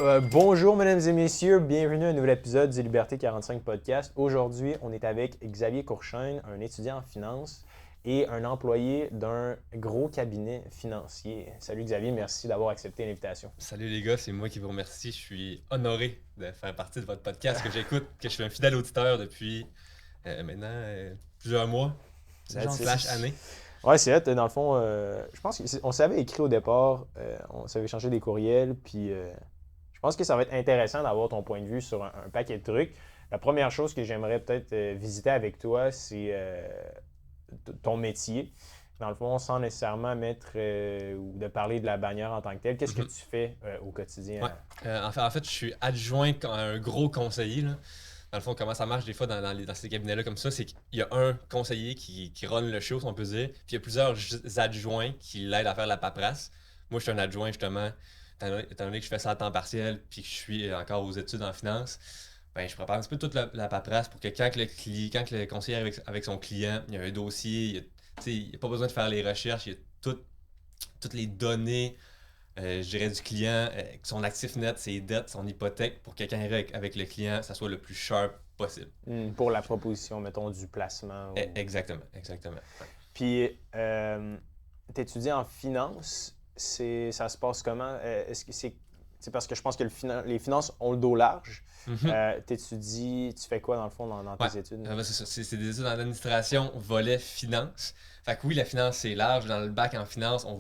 Bonjour mesdames et messieurs, bienvenue à un nouvel épisode du Liberté 45 Podcast. Aujourd'hui, on est avec Xavier Courchaine, un étudiant en finance et un employé d'un gros cabinet financier. Salut Xavier, merci d'avoir accepté l'invitation. Salut les gars, c'est moi qui vous remercie. Je suis honoré de faire partie de votre podcast que j'écoute, que je suis un fidèle auditeur depuis maintenant plusieurs mois, That's it. slash années. Ouais, c'est hot. Dans le fond, je pense qu'on s'avait écrit au départ, on s'avait échangé des courriels, puis je pense que ça va être intéressant d'avoir ton point de vue sur un paquet de trucs. La première chose que j'aimerais peut-être visiter avec toi, c'est ton métier. Dans le fond, sans nécessairement mettre ou de parler de la bannière en tant que telle, qu'est-ce que Mhm. tu fais au quotidien? Ouais. En fait, je suis adjoint à un gros conseiller, là. Dans le fond, comment ça marche des fois dans ces cabinets-là comme ça, c'est qu'il y a un conseiller qui run le show, si on peut dire, puis il y a plusieurs adjoints qui l'aident à faire la paperasse. Moi, je suis un adjoint, justement, étant donné que je fais ça à temps partiel, puis que je suis encore aux études en finance. Ben, je prépare un petit peu toute la paperasse pour que quand le conseiller est avec son client, il y a un dossier, il n'y a pas besoin de faire les recherches, il y a toutes les données, je dirais, du client, son actif net, ses dettes, son hypothèque, pour que quand il arrive avec le client, ça soit le plus sharp possible. Pour la proposition, mettons, du placement. Exactement, exactement. Ouais. Puis, tu étudies en finance, ça se passe comment? Est-ce que c'est parce que je pense que les finances ont le dos large. Mhm. Tu fais quoi dans le fond dans Ouais. tes études? Ben, c'est ça. C'est des études en administration, volet finance. Fait que oui, la finance, c'est large. Dans le bac en finance, on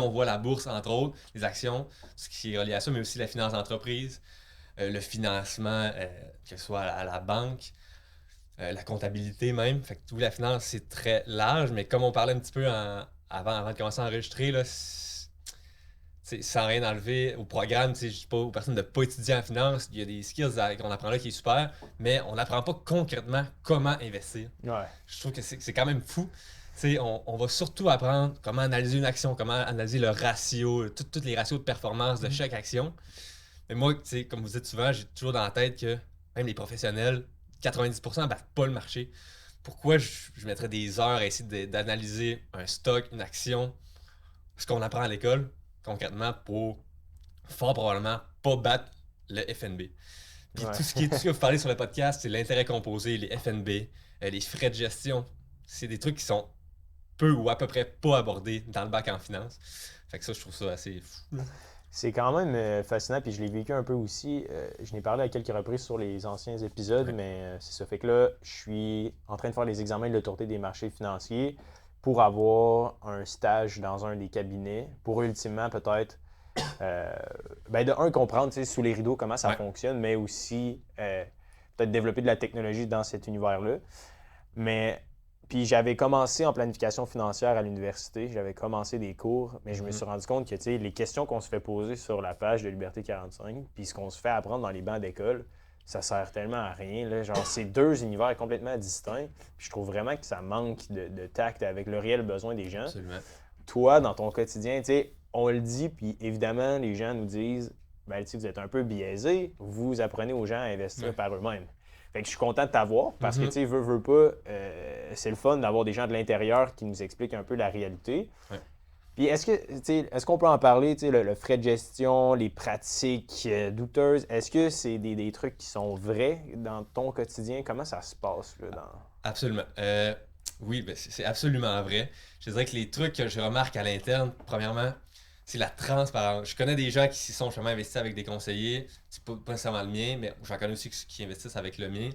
voit la bourse, entre autres, les actions, ce qui est relié à ça, mais aussi la finance d'entreprise, le financement, que ce soit à la banque, la comptabilité même. Fait que oui, la finance, c'est très large, mais comme on parlait un petit peu avant de commencer à enregistrer, là, sans rien enlever au programme, je dis pas aux personnes de ne pas étudier en finance, il y a des skills qu'on apprend là qui est super, mais on n'apprend pas concrètement comment investir. Ouais. Je trouve que c'est quand même fou. On va surtout apprendre comment analyser une action, comment analyser le ratio, tous les ratios de performance de chaque action. Mais moi, comme vous dites souvent, j'ai toujours dans la tête que même les professionnels, 90% ne battent pas le marché. Pourquoi je mettrais des heures à essayer d'analyser un stock, une action, ce qu'on apprend à l'école, concrètement, pour fort probablement pas battre le FNB. Puis Ouais. tout ce que vous parlez sur le podcast, c'est l'intérêt composé, les FNB, les frais de gestion. C'est des trucs qui sont peu ou à peu près pas abordés dans le bac en finance. Fait que ça, je trouve ça assez fou. C'est quand même fascinant, puis je l'ai vécu un peu aussi. Je n'ai parlé à quelques reprises sur les anciens épisodes, Ouais. mais c'est ça. Fait que là, je suis en train de faire les examens de l'autorité des marchés financiers pour avoir un stage dans un des cabinets, pour ultimement peut-être, euh, de un, comprendre sous les rideaux comment ça Ouais. fonctionne, mais aussi peut-être développer de la technologie dans cet univers-là. Mais puis j'avais commencé en planification financière à l'université, j'avais commencé des cours, mais je me Mhm. suis rendu compte que les questions qu'on se fait poser sur la page de Liberté 45, puis ce qu'on se fait apprendre dans les bancs d'école, ça sert tellement à rien. Là. Genre, c'est deux univers complètement distincts. Puis je trouve vraiment que ça manque de tact avec le réel besoin des gens. Absolument. Toi, dans ton quotidien, on le dit, puis évidemment, les gens nous disent, vous êtes un peu biaisé, vous apprenez aux gens à investir Ouais. par eux-mêmes. Fait que je suis content de t'avoir parce que, Mhm. veux pas, c'est le fun d'avoir des gens de l'intérieur qui nous expliquent un peu la réalité. Ouais. Puis est-ce qu'on peut en parler, le frais de gestion, les pratiques douteuses, est-ce que c'est des trucs qui sont vrais dans ton quotidien? Comment ça se passe là, dans... Absolument. Oui, ben, c'est absolument vrai. Je dirais que les trucs que je remarque à l'interne, premièrement, c'est la transparence. Je connais des gens qui s'y sont justement investis avec des conseillers, c'est pas nécessairement le mien, mais j'en connais aussi qui investissent avec le mien,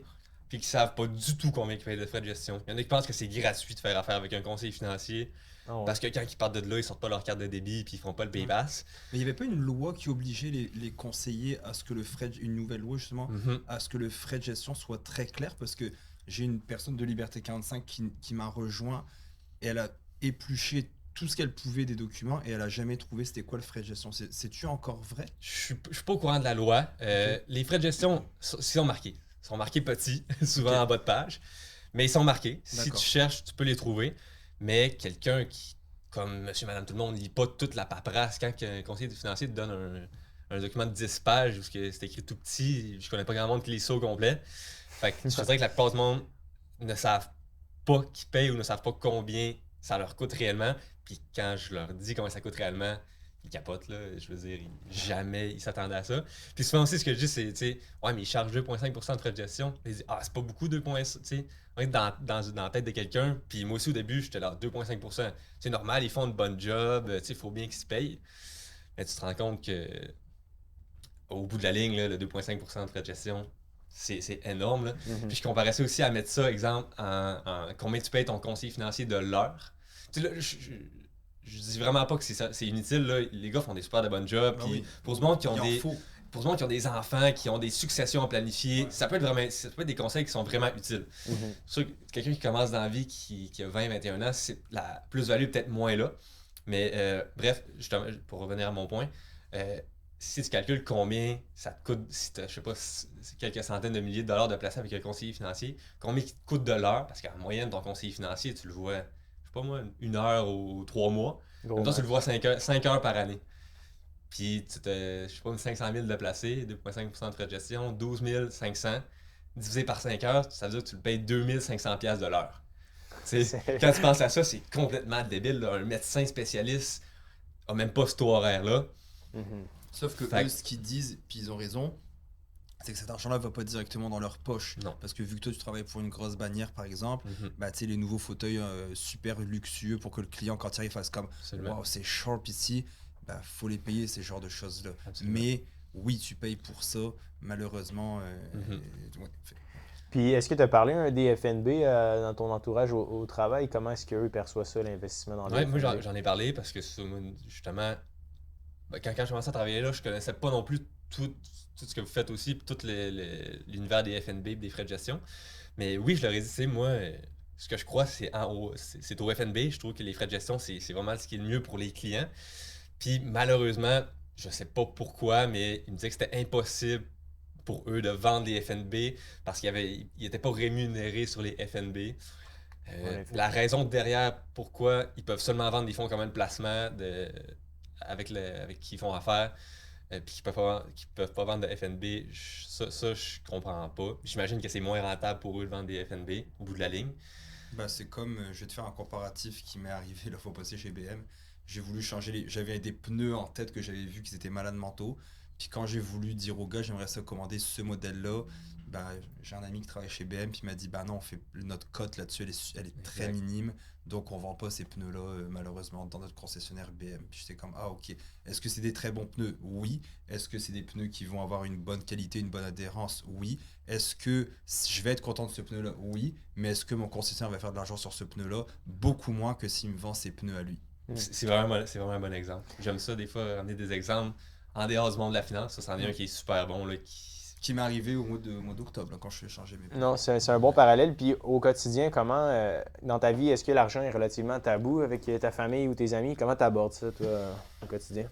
puis qui savent pas du tout combien ils payent de frais de gestion. Il y en a qui pensent que c'est gratuit de faire affaire avec un conseiller financier, Ah ouais. parce que quand ils partent de là, ils sortent pas leur carte de débit, puis ils font pas le Ouais. paypass. Mais il n'y avait pas une loi qui obligeait les conseillers à ce que une nouvelle loi justement, Mhm. à ce que le frais de gestion soit très clair parce que j'ai une personne de Liberté 45 qui m'a rejoint et elle a épluché tout ce qu'elle pouvait des documents et elle a jamais trouvé c'était quoi le frais de gestion. C'est-tu encore vrai? Je suis pas au courant de la loi. Ok. Les frais de gestion sont marqués. Ils sont marqués petits, souvent Ok. en bas de page. Mais ils sont marqués. Si tu D'accord. cherches, tu peux les trouver. Mais quelqu'un qui, comme monsieur, madame, tout le monde, lit pas toute la paperasse, quand un conseiller financier te donne un document de 10 pages où c'est écrit tout petit, je connais pas grand monde qui lit ça au complet. Fait que je te dirais que la plupart du monde ne savent pas qui paye ou ne savent pas combien ça leur coûte réellement. Puis quand je leur dis combien ça coûte réellement, il capote, là. Je veux dire, jamais il s'attendait à ça. Puis souvent aussi, ce que je dis, c'est, tu sais, ouais, mais il charge 2,5% de frais de gestion. Il dit, ah, c'est pas beaucoup, 2,5%, tu sais. On est dans la tête de quelqu'un. Puis moi aussi, au début, j'étais là, 2,5%. C'est normal, ils font une bonne job, tu sais, il faut bien qu'ils se payent. Mais tu te rends compte que au bout de la ligne, là, le 2,5% de frais de gestion, c'est énorme. Là. Puis je comparais ça aussi à mettre ça, exemple, en combien tu payes ton conseiller financier de l'heure. Tu sais, là, je dis vraiment pas que c'est inutile. Là. Les gars font des super de bonnes jobs. Ah Puis oui. pour ce monde qui ont Il en des. faut. Pour ce monde qui ont des enfants, qui ont des successions à planifier, Ouais. ça peut être des conseils qui sont vraiment utiles. Sûr que quelqu'un qui commence dans la vie, qui a 20-21 ans, la plus-value peut-être moins là. Mais bref, justement, pour revenir à mon point, si tu calcules combien ça te coûte, si tu as, je sais pas, quelques centaines de milliers de dollars de placer avec un conseiller financier, combien il te coûte de l'heure, parce qu'en moyenne, ton conseiller financier, tu le vois, je sais pas moi, 1 heure ou 3 mois. Gros Toi, tu le max. vois 5 heures par année. Puis, je sais pas, 500 000 de placer, 2,5% de frais de gestion, 12 500, divisé par 5 heures, ça veut dire que tu le payes 2500$ de l'heure. Quand tu penses à ça, c'est complètement débile. Là. Un médecin spécialiste a même pas ce taux horaire-là. Sauf que Fait eux, ce qu'ils disent, puis ils ont raison, c'est que cet argent-là va pas directement dans leur poche. Non. Parce que vu que toi, tu travailles pour une grosse bannière, par exemple, Mhm. bah, tu sais, les nouveaux fauteuils super luxueux pour que le client, quand il arrive, fasse comme Absolument. waouh, c'est sharp ici, bah, faut les payer, ces genres de choses-là. Absolument. Mais oui, tu payes pour ça, malheureusement. Ouais, Puis, est-ce que tu as parlé un des FNB dans ton entourage au travail? Comment est-ce qu'eux perçoivent ça, l'investissement dans les Ouais, moi FNB? j'en ai parlé parce que justement, quand je commençais à travailler là, je connaissais pas non plus tout ce que vous faites aussi, puis tout l'univers des FNB et des frais de gestion. Mais oui, je leur ai dit, tu sais, moi, ce que je crois, c'est au FNB. Je trouve que les frais de gestion, c'est vraiment ce qui est le mieux pour les clients. Puis malheureusement, je sais pas pourquoi, mais ils me disaient que c'était impossible pour eux de vendre les FNB parce qu'ils n'étaient pas rémunérés sur les FNB. En effet. La raison derrière pourquoi ils peuvent seulement vendre des fonds communs de placement avec qui ils font affaire, puis qui peuvent pas vendre de FNB, ça je comprends pas. J'imagine que c'est moins rentable pour eux de vendre des FNB au bout de la ligne. bah, c'est comme, je vais te faire un comparatif qui m'est arrivé la fois passée chez BM. J'ai voulu changer j'avais des pneus en tête que j'avais vu qu'ils étaient malades mentaux. Puis quand j'ai voulu dire au gars, j'aimerais ça commander ce modèle-là, bah, j'ai un ami qui travaille chez BM, puis il m'a dit, bah non, notre cote là-dessus, elle est très Exact. minime, donc on vend pas ces pneus-là, malheureusement, dans notre concessionnaire BM. Puis j'étais comme, ah ok, est-ce que c'est des très bons pneus? Oui. Est-ce que c'est des pneus qui vont avoir une bonne qualité, une bonne adhérence? Oui. Est-ce que je vais être content de ce pneu-là? Oui. Mais est-ce que mon concessionnaire va faire de l'argent sur ce pneu-là? Beaucoup moins que s'il me vend ses pneus à lui. C'est vraiment un bon exemple. J'aime ça des fois ramener des exemples en dehors du monde de la finance. Ça, c'en est un qui est super bon. Là, Qui m'est arrivé au mois d'octobre, là, quand je suis changé mes pneus. Non, c'est un bon parallèle. Puis au quotidien, comment, dans ta vie, est-ce que l'argent est relativement tabou avec ta famille ou tes amis? Comment tu abordes ça, toi, au quotidien?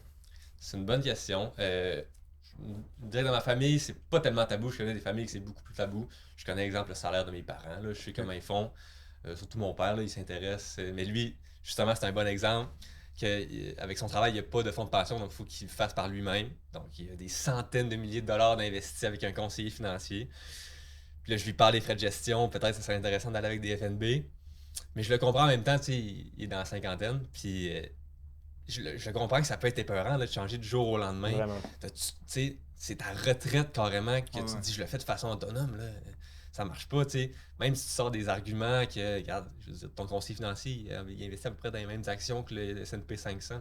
C'est une bonne question. Je dirais dans ma famille, c'est pas tellement tabou. Je connais des familles que c'est beaucoup plus tabou. Je connais, exemple, le salaire de mes parents. Là. Je sais comment ils font. Surtout mon père, là, il s'intéresse. Mais lui, justement, c'est un bon exemple. Avec son travail, il n'y a pas de fonds de pension, donc il faut qu'il le fasse par lui-même. Donc, il y a des centaines de milliers de dollars d'investis avec un conseiller financier. Puis là, je lui parle des frais de gestion. Peut-être que ça serait intéressant d'aller avec des FNB. Mais je le comprends en même temps, tu sais, il est dans la cinquantaine. Puis je comprends que ça peut être épeurant là, de changer du jour au lendemain. Vraiment. Tu sais, c'est ta retraite carrément que tu te Ouais. dis je le fais de façon autonome. Là. Ça marche pas, tu sais. Même si tu sors des arguments que, regarde, je veux dire, ton conseiller financier, il investit à peu près dans les mêmes actions que le S&P 500. Là.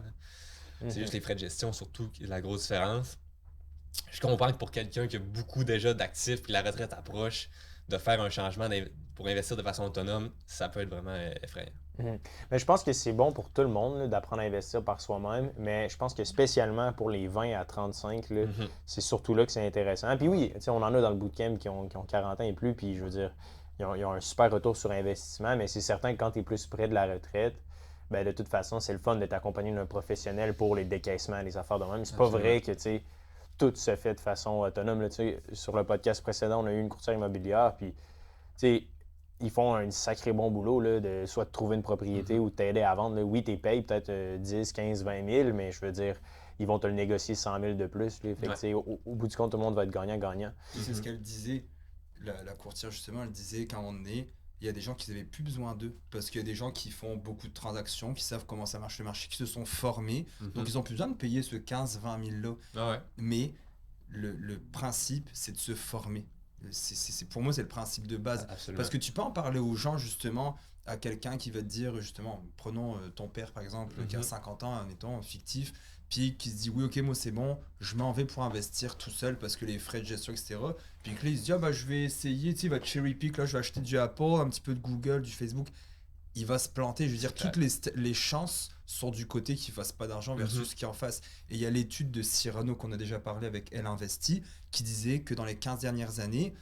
C'est juste les frais de gestion, surtout, qui est la grosse différence. Je comprends que pour quelqu'un qui a beaucoup déjà d'actifs, puis la retraite approche, de faire un changement pour investir de façon autonome, ça peut être vraiment effrayant. Mais je pense que c'est bon pour tout le monde là, d'apprendre à investir par soi-même, mais je pense que spécialement pour les 20 à 35, là, Mhm. c'est surtout là que c'est intéressant. Puis oui, tu sais, on en a dans le bootcamp qui ont 40 ans et plus, puis je veux dire, ils ont un super retour sur investissement, mais c'est certain que quand tu es plus près de la retraite, ben, de toute façon, c'est le fun de t'accompagner d'un professionnel pour les décaissements, les affaires de même. C'est pas Absolument. vrai que tu sais, tout se fait de façon autonome. Là, tu sais, sur le podcast précédent, on a eu une courtière immobilière, puis tu sais, ils font un sacré bon boulot là, de soit de trouver une propriété ou de t'aider à vendre. Là. Oui, tu payes peut-être 10, 15, 20 000, mais je veux dire, ils vont te le négocier 100 000 de plus. Là. Fait que, Ouais. tu sais, au bout du compte, tout le monde va être gagnant-gagnant. C'est ce qu'elle disait, la courtière justement, elle disait qu'à un moment donné, il y a des gens qui n'avaient plus besoin d'eux parce qu'il y a des gens qui font beaucoup de transactions, qui savent comment ça marche le marché, qui se sont formés. Donc, ils n'ont plus besoin de payer ce 15-20 000 là. Ah ouais. Mais le principe, c'est de se former. Pour moi, c'est le principe de base. Absolument. Parce que tu peux en parler aux gens, justement, à quelqu'un qui va te dire, justement, prenons ton père, par exemple, qui a 50 ans, admettons, fictif, puis qui se dit, oui, ok, moi, c'est bon, je m'en vais pour investir tout seul parce que les frais de gestion, etc. Puis que là, il se dit, ah, bah, je vais essayer, tu sais, il va cherry pick, là, je vais acheter du Apple, un petit peu de Google, du Facebook. Il va se planter. Je veux dire, toutes les chances sont du côté qu'il ne fasse pas d'argent versus ce qui est en face. Et il y a l'étude de Cyrano qu'on a déjà parlé avec Elle Investit qui disait que dans les 15 dernières années,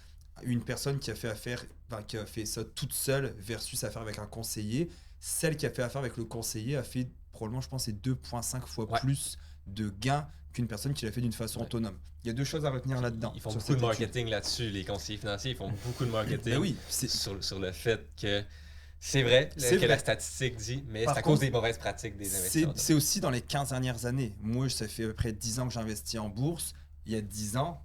une personne qui a fait ça toute seule versus à faire avec un conseiller, celle qui a fait affaire avec le conseiller a fait probablement, je pense, c'est 2,5 fois plus de gains qu'une personne qui l'a fait d'une façon autonome. Il y a deux choses à retenir là-dedans. Ils font beaucoup de marketing là-dessus, les conseillers financiers, ils font beaucoup de marketing Ben oui, sur le fait que c'est vrai que la statistique dit, mais c'est à cause des mauvaises pratiques des investisseurs. C'est aussi dans les 15 dernières années. Moi, ça fait à peu près 10 ans que j'investis en bourse. Il y a 10 ans,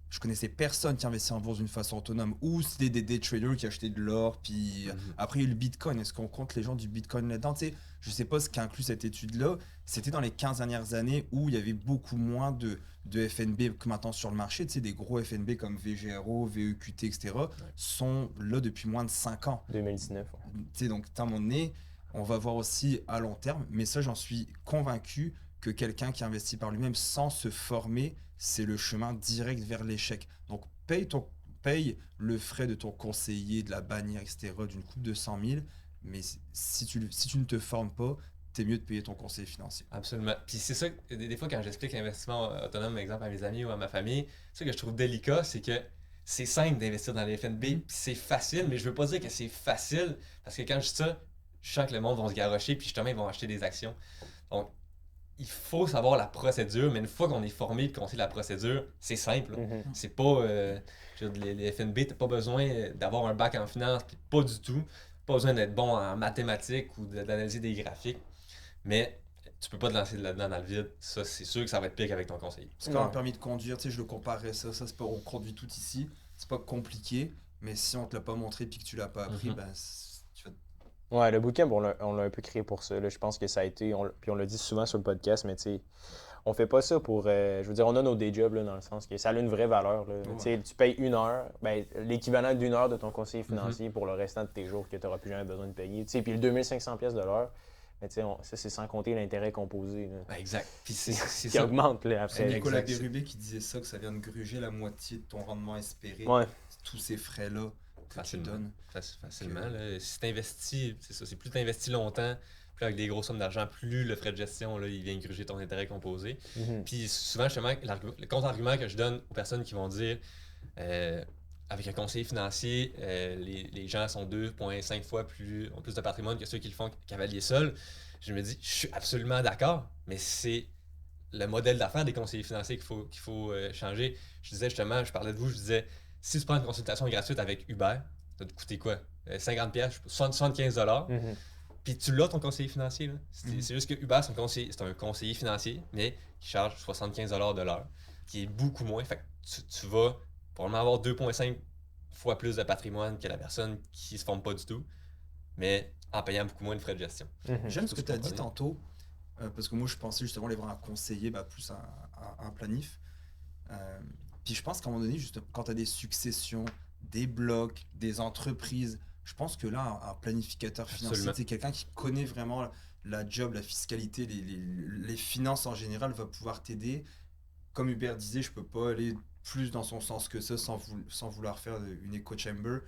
je connaissais personne qui investit en bourse d'une façon autonome. Ou c'était des day traders qui achetaient de l'or. Puis après, il y a eu le Bitcoin. Est-ce qu'on compte les gens du Bitcoin là-dedans? Tu sais, je ne sais pas ce qu'inclut cette étude-là. C'était dans les 15 dernières années où il y avait beaucoup moins de FNB que maintenant sur le marché. Tu sais, des gros FNB comme VGRO, VEQT, etc. sont là depuis moins de 5 ans. 2019. Tu sais, donc, à un moment donné, on va voir aussi à long terme. Mais ça, j'en suis convaincu que quelqu'un qui investit par lui-même sans se former, c'est le chemin direct vers l'échec. Donc, paye le frais de ton conseiller, de la bannière, etc., d'une coupe de 100 000. Mais si tu ne te formes pas, t'es mieux de payer ton conseiller financier. Absolument. Puis c'est ça, des fois, quand j'explique l'investissement autonome, par exemple, à mes amis ou à ma famille, ce que je trouve délicat, c'est que c'est simple d'investir dans les FNB, puis c'est facile, mais je veux pas dire que c'est facile, parce que quand je dis ça, je sens que le monde va se garrocher, puis justement, ils vont acheter des actions. Donc, il faut savoir la procédure, mais une fois qu'on est formé et qu'on sait la procédure, c'est simple. C'est pas. Les FNB, t'as pas besoin d'avoir un bac en finance, puis pas du tout. Pas besoin d'être bon en mathématiques ou d'analyser des graphiques. Mais tu peux pas te lancer là-dedans dans le vide. Ça, c'est sûr que ça va être pire qu'avec ton conseiller. C'est comme un permis de conduire, tu sais, je le comparerais ça. Ça, c'est pas, on conduit tout ici. C'est pas compliqué, mais si on te l'a pas montré puis que tu l'as pas appris, ben, tu vas. Ouais, le bootcamp, on l'a un peu créé pour ça. Là. Je pense que ça a été, puis on l'a dit souvent sur le podcast, mais tu sais, on fait pas ça pour. Je veux dire, on a nos day jobs là, dans le sens que ça a une vraie valeur. Là. Ouais. Tu payes 1 heure, ben, l'équivalent d'1 heure de ton conseiller financier pour le restant de tes jours que tu n'auras plus jamais besoin de payer. Puis le 2500$ de l'heure, mais tu sais, ça c'est sans compter l'intérêt composé. Là. Exact. Puis c'est qui ça. augmente là, après. C'est Nicolas Bérubé qui disait ça, que ça vient de gruger la moitié de ton rendement espéré. Ouais. Tous ces frais-là que tu donnes. Facilement. Là. Si tu investis, c'est ça, c'est plus tu investis longtemps, plus avec des grosses sommes d'argent, plus le frais de gestion, là, il vient gruger ton intérêt composé. Puis souvent, justement, le contre-argument que je donne aux personnes qui vont dire avec un conseiller financier, les gens sont 2,5 fois ont plus de patrimoine que ceux qui le font cavalier seul. Je me dis, je suis absolument d'accord, mais c'est le modèle d'affaires des conseillers financiers qu'il faut changer. Je disais justement, je parlais de vous, je disais, si tu prends une consultation gratuite avec Uber, ça va te coûter quoi? 50$, 75$. Puis tu l'as ton conseiller financier. Là. C'est juste que Uber, c'est un conseiller financier, mais qui charge 75$ de l'heure, qui est beaucoup moins. Fait que tu vas probablement avoir 2,5 fois plus de patrimoine que la personne qui se forme pas du tout, mais en payant beaucoup moins de frais de gestion. J'aime ce que tu as dit tantôt, parce que moi je pensais justement aller voir un conseiller, plus un planif. Puis je pense qu'à un moment donné, juste quand tu as des successions, des blocs, des entreprises, je pense que là, un planificateur financier, c'est quelqu'un qui connaît vraiment la job, la fiscalité, les finances en général, va pouvoir t'aider. Comme Hubert disait, je peux pas aller plus dans son sens que ça sans vouloir faire une echo chamber,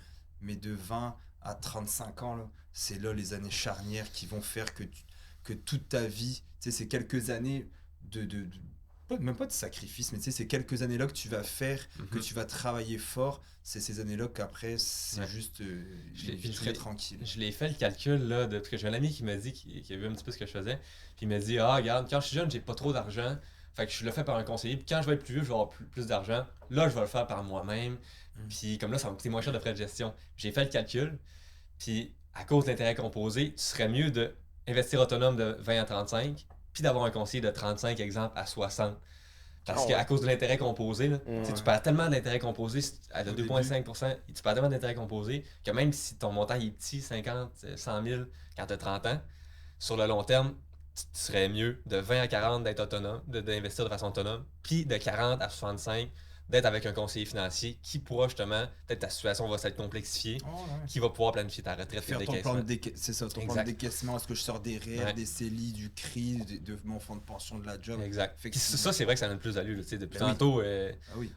mais de 20 à 35 ans, là, c'est là les années charnières qui vont faire que toute ta vie, tu sais, c'est quelques années même pas de sacrifice, mais tu sais, c'est quelques années-là que tu vas faire, que tu vas travailler fort. C'est ces années-là qu'après, c'est juste une vie très tranquille. Je l'ai fait le calcul, là, parce que j'ai un ami qui m'a dit, qui a vu un petit peu ce que je faisais, puis il m'a dit, regarde, quand je suis jeune, j'ai pas trop d'argent, fait que je le fais par un conseiller, puis quand je vais être plus vieux, je vais avoir plus d'argent, là, je vais le faire par moi-même, puis comme là, ça va me coûter moins cher de frais de gestion. J'ai fait le calcul, puis à cause de l'intérêt composé, tu serais mieux d'investir autonome de 20 à 35, puis d'avoir un conseiller de 35, exemple, à 60. Parce qu'à cause de l'intérêt composé, là, tu perds tellement d'intérêt composé à 2,5%, tu perds tellement d'intérêt composé que même si ton montant est petit, 50, 100 000 quand tu as 30 ans, sur le long terme, tu serais mieux de 20 à 40 d'être autonome, d'investir de façon autonome, puis de 40 à 65 d'être avec un conseiller financier qui pourra justement, peut-être ta situation va s'être complexifiée, qui va pouvoir planifier ta retraite et faire ton plan c'est ça, ton plan de décaissement. Est-ce que je sors des REER, des CELI, du CRI, de mon fonds de pension, de la job? Exact. Puis ça, c'est vrai que ça donne plus d'allure. Depuis tantôt,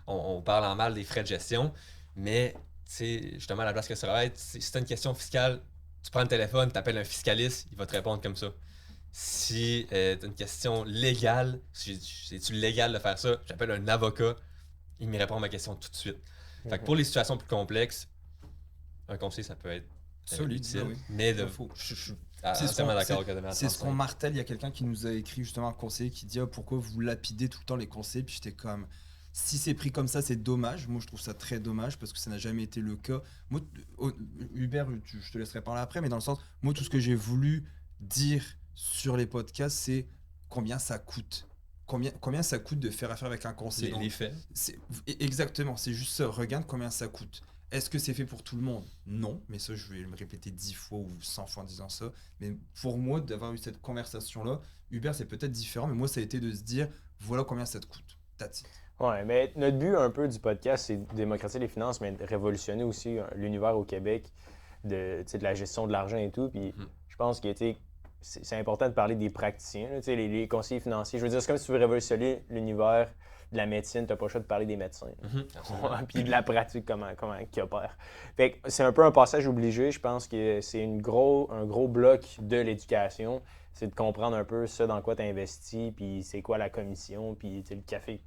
on parle en mal des frais de gestion, mais justement, à la place que ça va être, si tu as une question fiscale, tu prends le téléphone, tu appelles un fiscaliste, il va te répondre comme ça. Si tu as une question légale, c'est-tu légal de faire ça, j'appelle un avocat, il me répond à ma question tout de suite. Fait que pour les situations plus complexes, un conseiller, ça peut être solide, utile, mais je suis entièrement d'accord avec Adrien. C'est ce qu'on martèle. Il y a quelqu'un qui nous a écrit justement un conseiller qui dit pourquoi vous lapidez tout le temps les conseillers. Puis j'étais comme, si c'est pris comme ça, c'est dommage. Moi, je trouve ça très dommage parce que ça n'a jamais été le cas. Moi, Hubert, je te laisserai parler après, mais dans le sens, moi, tout ce que j'ai voulu dire sur les podcasts, c'est combien ça coûte. Combien ça coûte de faire affaire avec un conseiller. Les faits. Exactement, c'est juste ça. Regarde combien ça coûte. Est-ce que c'est fait pour tout le monde? Non, mais ça, je vais me répéter 10 fois ou 100 fois en disant ça. Mais pour moi, d'avoir eu cette conversation-là, Hubert, c'est peut-être différent, mais moi, ça a été de se dire, voilà combien ça te coûte. That's it. Ouais, mais notre but un peu du podcast, c'est de démocratiser les finances, mais de révolutionner aussi l'univers au Québec de la gestion de l'argent et tout. Puis je pense que c'est important de parler des praticiens, là, les conseillers financiers. Je veux dire, c'est comme si tu veux révolutionner l'univers de la médecine, tu n'as pas le choix de parler des médecins. Puis de la pratique, comment ils opèrent. Fait que c'est un peu un passage obligé. Je pense que c'est un gros bloc de l'éducation. C'est de comprendre un peu ça dans quoi tu investis, puis c'est quoi la commission, puis le café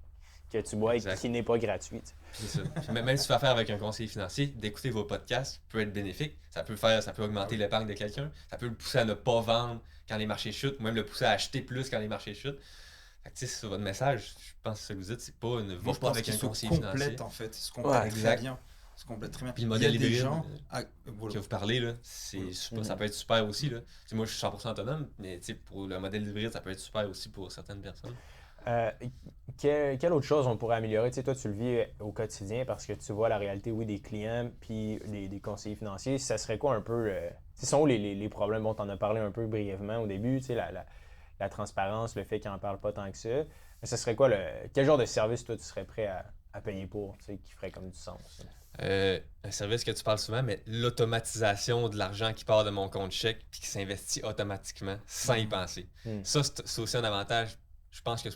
que tu bois et qui n'est pas gratuit. C'est ça. Puis même si tu fais affaire avec un conseiller financier, d'écouter vos podcasts peut être bénéfique. Ça peut augmenter l'épargne de quelqu'un. Ça peut le pousser à ne pas vendre quand les marchés chutent, ou même le pousser à acheter plus quand les marchés chutent. Fait que, sur votre message, je pense que ce que vous dites, c'est pas une va pas avec un conseiller financier. En fait, ils se complètent très bien. Se complètent très bien. Puis le modèle hybride que vous parlez, là, ça peut être super aussi. Là. Moi, je suis 100% autonome, mais pour le modèle hybride, ça peut être super aussi pour certaines personnes. Quelle autre chose on pourrait améliorer? Toi, tu le vis au quotidien parce que tu vois la réalité, des clients puis des conseillers financiers. Ça serait quoi un peu... Ce sont les problèmes? Bon, tu en as parlé un peu brièvement au début, la transparence, le fait qu'ils n'en parlent pas tant que ça. Mais ce serait quoi quel genre de service, toi, tu serais prêt à payer pour, qui ferait comme du sens? Un service que tu parles souvent, mais l'automatisation de l'argent qui part de mon compte chèque puis qui s'investit automatiquement sans y penser. Ça, c'est aussi un avantage. Je pense que...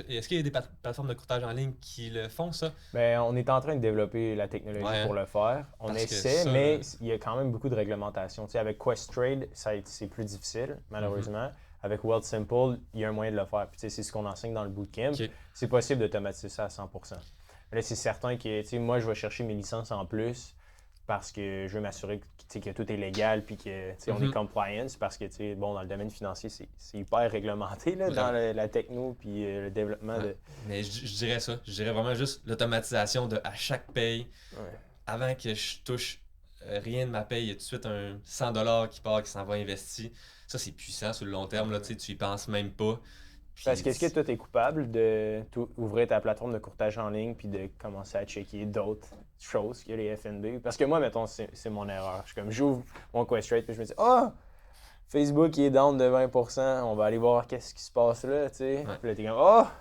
Est-ce qu'il y a des plateformes de courtage en ligne qui le font, ça? Bien, on est en train de développer la technologie pour le faire. On essaie, mais il y a quand même beaucoup de réglementations. Avec Questrade, c'est plus difficile, malheureusement. Avec Wealthsimple, il y a un moyen de le faire. Puis, c'est ce qu'on enseigne dans le bootcamp. C'est possible d'automatiser ça à 100%. Là, c'est certain que moi, je vais chercher mes licences en plus parce que je veux m'assurer que tout est légal puis que on est compliance parce que dans le domaine financier, c'est hyper réglementé là, dans la techno puis le développement de... Mais je dirais ça. Je dirais vraiment juste l'automatisation de à chaque paye, avant que je touche rien de ma paye, il y a tout de suite un 100$ qui part, qui s'en va investi. Ça, c'est puissant sur le long terme. Là, tu y penses même pas. Parce qu'est-ce que toi, tu es coupable d'ouvrir ta plateforme de courtage en ligne puis de commencer à checker d'autres choses que les FNB? Parce que moi, mettons, c'est mon erreur. J'ouvre mon Questrade puis je me dis « Ah! Facebook il est down de 20%, on va aller voir qu'est-ce qui se passe là. » Puis là, t'es comme « Ah!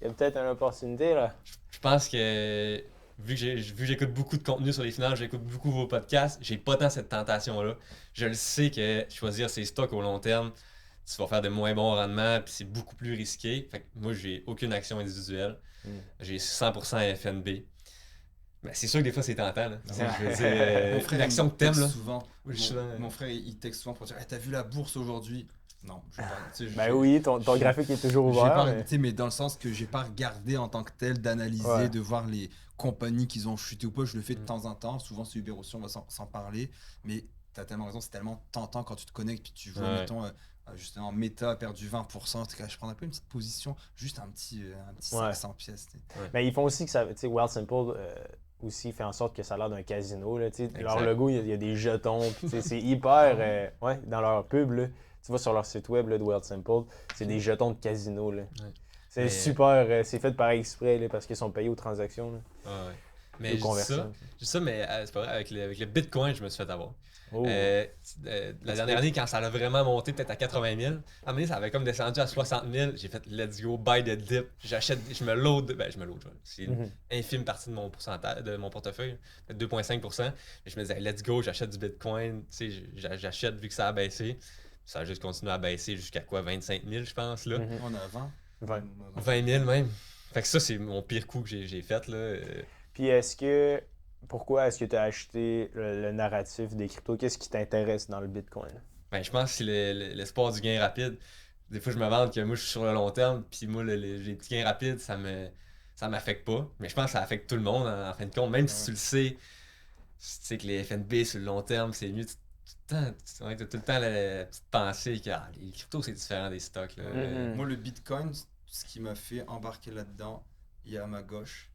Il y a peut-être une opportunité là. » Je pense que vu que j'écoute beaucoup de contenu sur les finances, j'écoute beaucoup vos podcasts, j'ai pas tant cette tentation-là. Je le sais que choisir ses stocks au long terme, tu vas faire de moins bons rendements, puis c'est beaucoup plus risqué. Fait que moi, j'ai aucune action individuelle. J'ai 100% FNB. Mais c'est sûr que des fois, c'est tentant. Là. Je veux dire, une action que t'aimes. Là. Souvent. Mon frère, il texte souvent pour dire hey, « T'as vu la bourse aujourd'hui? » Non, je vais pas. Oui, ton graphique est toujours ouvert. Mais dans le sens que j'ai pas regardé en tant que tel, d'analyser, de voir les compagnies qui ont chuté ou pas. Je le fais de temps en temps. Souvent, c'est Uber aussi, on va s'en parler. Mais t'as tellement raison, c'est tellement tentant quand tu te connectes puis tu vois, mettons, justement, Meta a perdu 20%. Je prends un peu une petite position, juste un petit 500 pièces. Mais ils font aussi que ça, tu sais, Wealthsimple aussi fait en sorte que ça a l'air d'un casino. Là, leur logo, il y a des jetons. C'est hyper, dans leur pub, là, tu vas sur leur site web là, de Wealthsimple, c'est des jetons de casino. Là. C'est Mais- super, c'est fait par exprès, là, parce qu'ils sont payés aux transactions, là, Ouais. Mais aux je dis conversions. ça, mais c'est pas vrai, avec le Bitcoin, je me suis fait avoir. Oh. La dernière année, quand ça a vraiment monté peut-être à 80 000, à un moment donné, ça avait comme descendu à 60 000. J'ai fait let's go, buy the dip. J'achète, je me load. Ben, je me load. C'est une Mhm. infime partie de mon pourcentage, de mon portefeuille, peut-être 2,5%. Mais je me disais, let's go, j'achète du Bitcoin. Tu sais, j'achète vu que ça a baissé. Ça a juste continué à baisser jusqu'à quoi, 25 000, je pense, là. Mhm. On a 20. 20. 20 000 même. Fait que ça, c'est mon pire coup que j'ai fait, là. Puis pourquoi est-ce que tu as acheté le narratif des cryptos? Qu'est-ce qui t'intéresse dans le Bitcoin? Ben, je pense que c'est l'espoir du gain rapide. Des fois, je me vante que moi, je suis sur le long terme, puis moi, les petits gains rapides, ça m'affecte pas. Mais je pense que ça affecte tout le monde, en fin de compte. Même si tu le sais, tu sais que les FNB sur le long terme, c'est mieux. Tu as tout le temps la petite pensée que les cryptos, c'est différent des stocks. Là. Mhm. Moi, le Bitcoin, ce qui m'a fait embarquer là-dedans, il y a à ma gauche.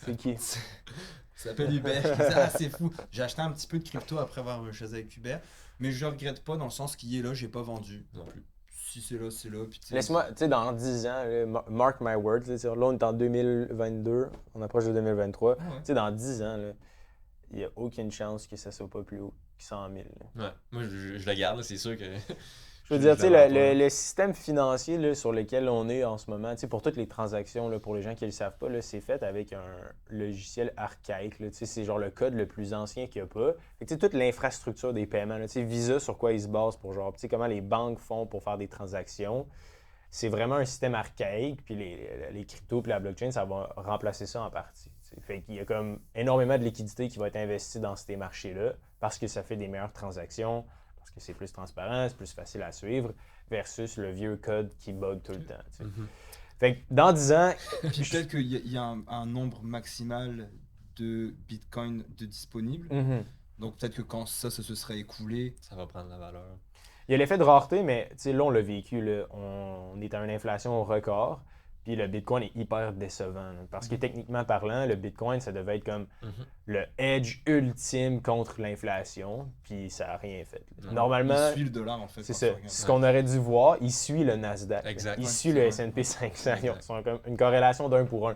C'est qui? Ça s'appelle Hubert. Je disais, ah, c'est fou. J'ai acheté un petit peu de crypto après avoir choisi avec Hubert. Mais je regrette pas dans le sens qu'il est là, j'ai pas vendu. Non plus. Si c'est là, c'est là. Puis, tu sais, Laisse-moi, tu sais, dans 10 ans, là, mark my words, là, on est en 2022, on approche de 2023. Ah ouais. Tu sais, dans 10 ans, il n'y a aucune chance que ça soit pas plus haut que 100 000. là. Ouais. Moi, je le garde, là, c'est sûr que. Je veux dire, tu sais, la vends pas, là. le système financier là, sur lequel on est en ce moment, tu sais, pour toutes les transactions, là, pour les gens qui ne le savent pas, là, c'est fait avec un logiciel archaïque. Là, tu sais, c'est genre le code le plus ancien qu'il n'y a pas. Fait que, tu sais, toute l'infrastructure des paiements, là, tu sais, Visa, sur quoi ils se basent pour genre, tu sais, comment les banques font pour faire des transactions, c'est vraiment un système archaïque. Puis les cryptos et la blockchain, ça va remplacer ça en partie. Tu sais. Fait qu'il y a comme énormément de liquidités qui va être investie dans ces marchés-là parce que ça fait des meilleures transactions, parce que c'est plus transparent, c'est plus facile à suivre, versus le vieux code qui bug tout le temps. Tu sais. Mhm. Fait que dans 10 ans, Puis peut-être qu'il y a un nombre maximal de Bitcoin de disponibles. Mhm. Donc peut-être que quand ça se serait écoulé, Ça va prendre la valeur. il y a l'effet de rareté, mais tu sais, là, on l'a vécu. Là, on est à une inflation record. Puis le Bitcoin est hyper décevant. Là, parce que techniquement parlant, le Bitcoin, ça devait être comme Mhm. le edge ultime contre l'inflation. Puis ça n'a rien fait. Là. Non. Normalement, il suit le dollar en fait. c'est quand ça. tu regardes. Ce qu'on aurait dû voir, il suit le Nasdaq. Exact. Il Ouais, suit c'est le vrai. S&P 500. Ils Exact. sont comme une corrélation d'1 pour 1.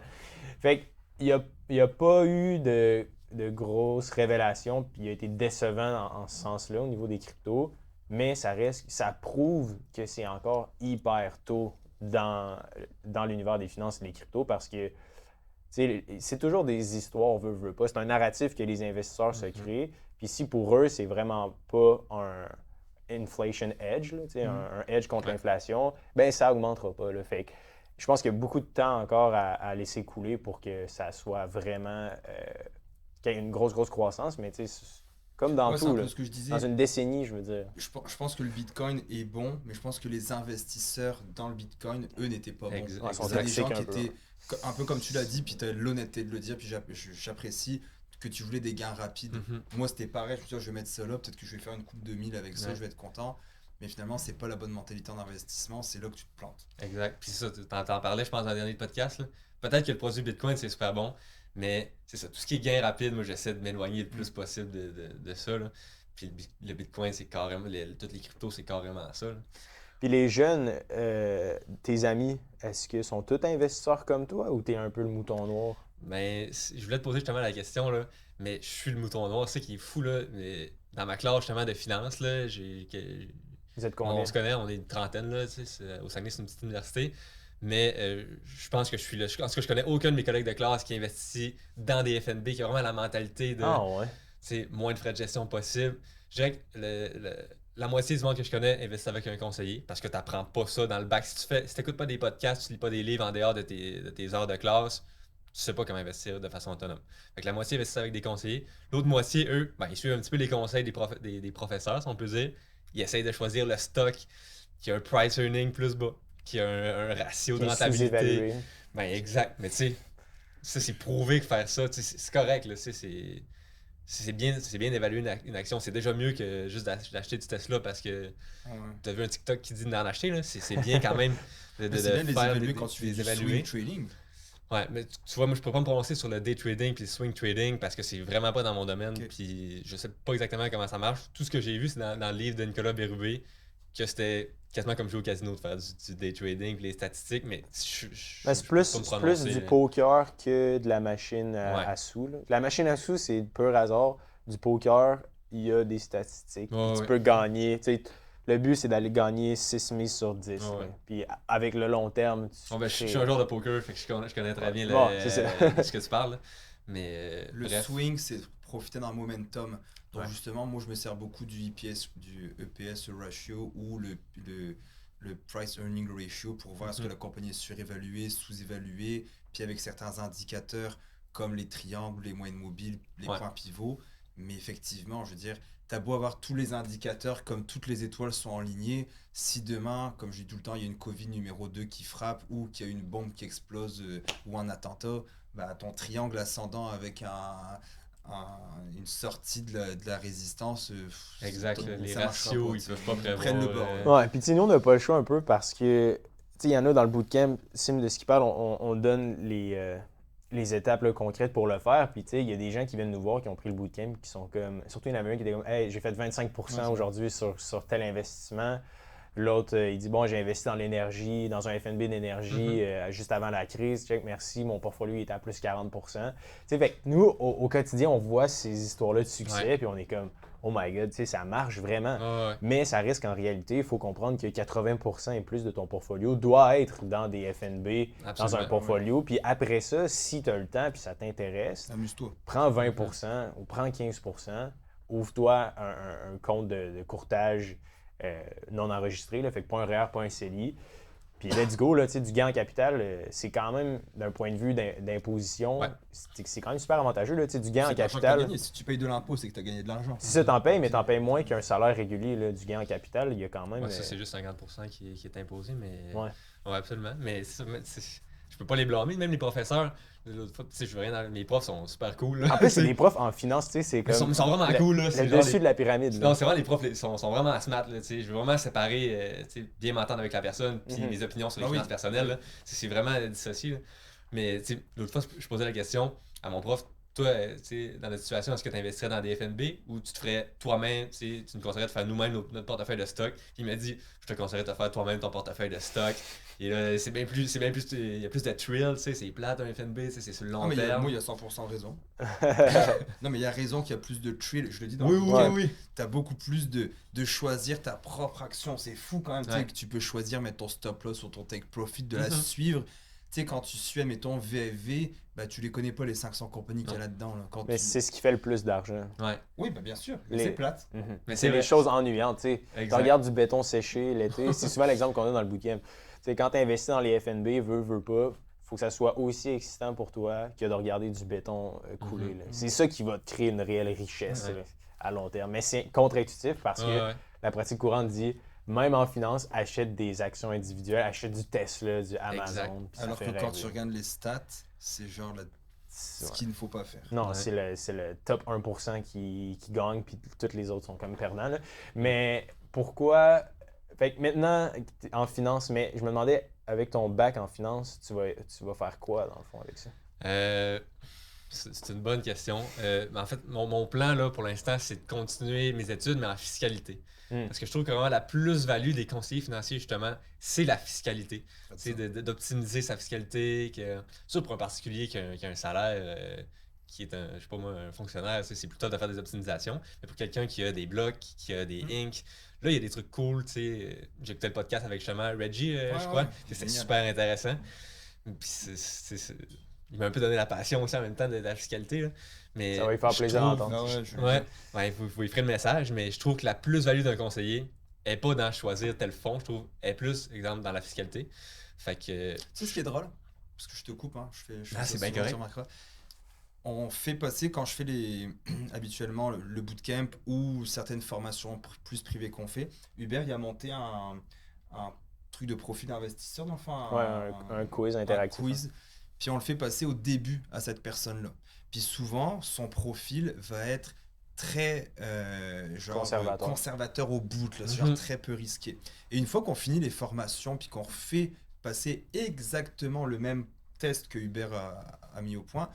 Fait qu'il n'y a pas eu de grosses révélations. Puis il a été décevant en ce sens-là au niveau des cryptos. Mais ça prouve que c'est encore hyper tôt dans l'univers des finances et des cryptos parce que tu sais, c'est toujours des histoires, veut pas. C'est un narratif que les investisseurs se créent. Puis si pour eux, c'est vraiment pas un inflation edge, là, tu sais, un edge contre Ouais. l'inflation, ben ça augmentera pas. Là. Fait que je pense qu'il y a beaucoup de temps encore à laisser couler pour que ça soit vraiment qu'il y ait une grosse croissance. Mais tu sais, comme dans Ouais, c'est tout, un là, peu ce que je disais. dans une décennie, je veux dire. Je pense que le Bitcoin est bon, mais je pense que les investisseurs dans le Bitcoin, eux, n'étaient pas bons. Exact. Ouais, ils sont C'était des gens toxiques qui un peu. étaient un peu comme tu l'as dit, puis tu as l'honnêteté de le dire, puis j'apprécie que tu voulais des gains rapides. Mhm. Moi, c'était pareil, je me suis dit, je vais mettre ça là, peut-être que je vais faire une coupe de 1000 avec ça, Ouais. je vais être content. Mais finalement, c'est pas la bonne mentalité en investissement, c'est là que tu te plantes. Exact. Puis c'est ça, t'en parlais, je pense, dans le dernier podcast. Là. Peut-être que le produit Bitcoin, c'est super bon, mais c'est ça. Tout ce qui est gain rapide, moi, j'essaie de m'éloigner le plus possible de ça. Là. Puis le Bitcoin, c'est carrément. Toutes les cryptos, c'est carrément ça. Là. Puis les jeunes, tes amis, est-ce qu'ils sont tous investisseurs comme toi ou t'es un peu le mouton noir? Mais je voulais te poser justement la question, là, mais je suis le mouton noir. C'est qui est fou, là. Mais dans ma classe, justement, de finance, là, Vous êtes combien? on se connaît, on est une trentaine, là, tu sais, au Saguenay, c'est une petite université. Mais je pense que je suis là. En tout cas, je connais aucun de mes collègues de classe qui investit dans des FNB, qui a vraiment la mentalité de Ah ouais. moins de frais de gestion possible. Je dirais que la moitié du monde que je connais investit avec un conseiller parce que tu n'apprends pas ça dans le bac. Si tu n'écoutes pas des podcasts, tu lis pas des livres en dehors de tes heures de classe, tu sais pas comment investir de façon autonome. Fait que la moitié investit avec des conseillers. L'autre moitié, eux, ils suivent un petit peu les conseils des professeurs, si on peut dire. Ils essayent de choisir le stock qui a un price earning plus bas, qui a un ratio Qui de est rentabilité. sous-évalué. Ben exact. Mais tu sais, ça c'est prouvé que faire ça, tu sais, c'est correct. Là, c'est bien d'évaluer une action. C'est déjà mieux que juste d'acheter du Tesla parce que Ah ouais. tu as vu un TikTok qui dit d'en acheter. Là. C'est bien quand même de Mais c'est bien de les faire évaluer quand tu fais du évaluer. swing trading. Ouais, mais tu vois, moi je peux pas me prononcer sur le day trading puis le swing trading parce que c'est vraiment pas dans mon domaine. Ok. Puis je sais pas exactement comment ça marche. Tout ce que j'ai vu, c'est dans le livre de Nicolas Bérubé que c'était quasiment comme jouer au casino de faire du day trading, les statistiques, mais Ben, c'est plus du poker que de la machine à sous. Là. La machine à sous, c'est pur hasard. Du poker, il y a des statistiques. Tu peux gagner. Le but, c'est d'aller gagner 6 mises sur 10. Puis avec le long terme, je suis un joueur de poker, fait que je connais très bien ce que tu parles. Là. Mais le swing, c'est profiter d'un momentum. Donc justement, moi, je me sers beaucoup du EPS, du EPS ratio ou le price earning ratio pour voir est-ce que la compagnie est surévaluée, sous-évaluée, puis avec certains indicateurs comme les triangles, les moyennes mobiles, les points pivots. Mais effectivement, je veux dire, t'as beau avoir tous les indicateurs comme toutes les étoiles sont alignées, si demain, comme je dis tout le temps, il y a une Covid numéro 2 qui frappe ou qu'il y a une bombe qui explose ou un attentat, bah, ton triangle ascendant avec une sortie de la résistance. Exact, les ratios, ils peuvent pas prévoir. Prennent le bord. Ouais, puis nous, on n'a pas le choix un peu parce que, il y en a dans le bootcamp, Sim de ce qu'il parle, on donne les étapes là, concrètes pour le faire. Puis, il y a des gens qui viennent nous voir qui ont pris le bootcamp qui sont comme, surtout une Américaine qui était comme, hey, j'ai fait 25% aujourd'hui sur tel investissement. L'autre, il dit, bon, j'ai investi dans l'énergie, dans un FNB d'énergie juste avant la crise. Check, merci, mon portfolio est à plus 40%. Fait que nous, au quotidien, on voit ces histoires-là de succès, puis on est comme, oh my God, ça marche vraiment. Mais ça risque en réalité, il faut comprendre que 80% et plus de ton portfolio doit être dans des FNB, dans un portfolio. Puis après ça, si tu as le temps puis ça t'intéresse, amuse-toi. Prends 20% ou prends 15%, ouvre-toi un compte de courtage non enregistré, là, fait que pas un REER, pas un CELI. Puis let's go, là, du gain en capital, c'est quand même, d'un point de vue d'imposition, c'est quand même super avantageux, là, du gain en capital. Si tu payes de l'impôt, c'est que tu as gagné de l'argent. Si ça, t'en payes, mais t'en payes moins qu'un salaire régulier, là, du gain en capital, il y a quand même... ça, c'est juste 50% qui est imposé, mais... Ouais, absolument. Mais je peux pas les blâmer, même les professeurs. L'autre fois, je veux rien dans... Mes profs sont super cool. Là. En plus, c'est des profs en finance, c'est comme... Ils sont vraiment cool. Là. Le dessus de la pyramide. Non, c'est vraiment les profs, ils sont vraiment smart. Là, je veux vraiment séparer, bien m'entendre avec la personne, puis mes opinions sur les finances personnelles. Là. C'est vraiment dissocié. Là. Mais l'autre fois, je posais la question à mon prof. Toi, dans notre situation, est-ce que tu investirais dans des FNB ou tu te ferais toi-même, tu nous conseillerais de faire nous-mêmes notre portefeuille de stock? Puis il m'a dit, je te conseillerais de te faire toi-même ton portefeuille de stock. Et là, c'est bien plus, il y a plus de thrill, c'est plate un FNB, c'est sur le long terme. Moi, il y a 100% raison. Non, mais il y a raison qu'il y a plus de thrill. Je le dis dans oui. Tu as beaucoup plus de choisir ta propre action. C'est fou quand même, que tu peux choisir, mettre ton stop loss sur ton take profit, de la suivre. Tu sais, quand tu suis, mettons, VFV, bah, tu les connais pas, les 500 compagnies qu'il y a là-dedans. Là. Mais c'est ce qui fait le plus d'argent. Oui, bah, bien sûr. C'est plate. Mais c'est les choses ennuyantes. Tu regardes du béton séché l'été. C'est souvent l'exemple qu'on a dans le bootcamp. Quand tu investis dans les FNB, veux pas, il faut que ça soit aussi excitant pour toi que de regarder du béton couler. C'est ça qui va te créer une réelle richesse à long terme. Mais c'est contre-intuitif parce que la pratique courante dit... Même en finance, achète des actions individuelles, achète du Tesla, du Amazon. Alors que quand tu regardes les stats, c'est genre ce qu'il ne faut pas faire. Non, c'est le top 1% qui gagne, puis toutes les autres sont comme perdants. Là. Mais pourquoi... Fait que maintenant, en finance, mais je me demandais, avec ton bac en finance, tu vas faire quoi, dans le fond, avec ça? C'est une bonne question. En fait, mon plan, là, pour l'instant, c'est de continuer mes études, mais en fiscalité. Parce que je trouve que vraiment la plus-value des conseillers financiers, justement, c'est la fiscalité. C'est d'optimiser sa fiscalité. Surtout pour un particulier qui a un salaire qui est un fonctionnaire, c'est plutôt de faire des optimisations. Mais pour quelqu'un qui a des blocs, qui a des inc, là, il y a des trucs cool. J'ai écouté le podcast avec justement Reggie, je crois. C'est super intéressant. Puis il m'a un peu donné la passion aussi en même temps de la fiscalité. Là. Mais ça va lui faire plaisir d'entendre. Il faut lui faire le message, mais je trouve que la plus-value d'un conseiller n'est pas dans choisir tel fonds, je trouve, est plus, exemple, dans la fiscalité. Fait que... Tu sais ce qui est drôle? Parce que je te coupe, hein. C'est bien correct. On fait passer, quand je fais habituellement le bootcamp ou certaines formations plus privées qu'on fait, Hubert, il a monté un truc de profil d'investisseur, un quiz interactif. Un quiz. Puis on le fait passer au début à cette personne-là. Puis souvent, son profil va être très conservateur au bout, là, genre très peu risqué. Et une fois qu'on finit les formations, puis qu'on refait passer exactement le même test que Hubert a mis au point,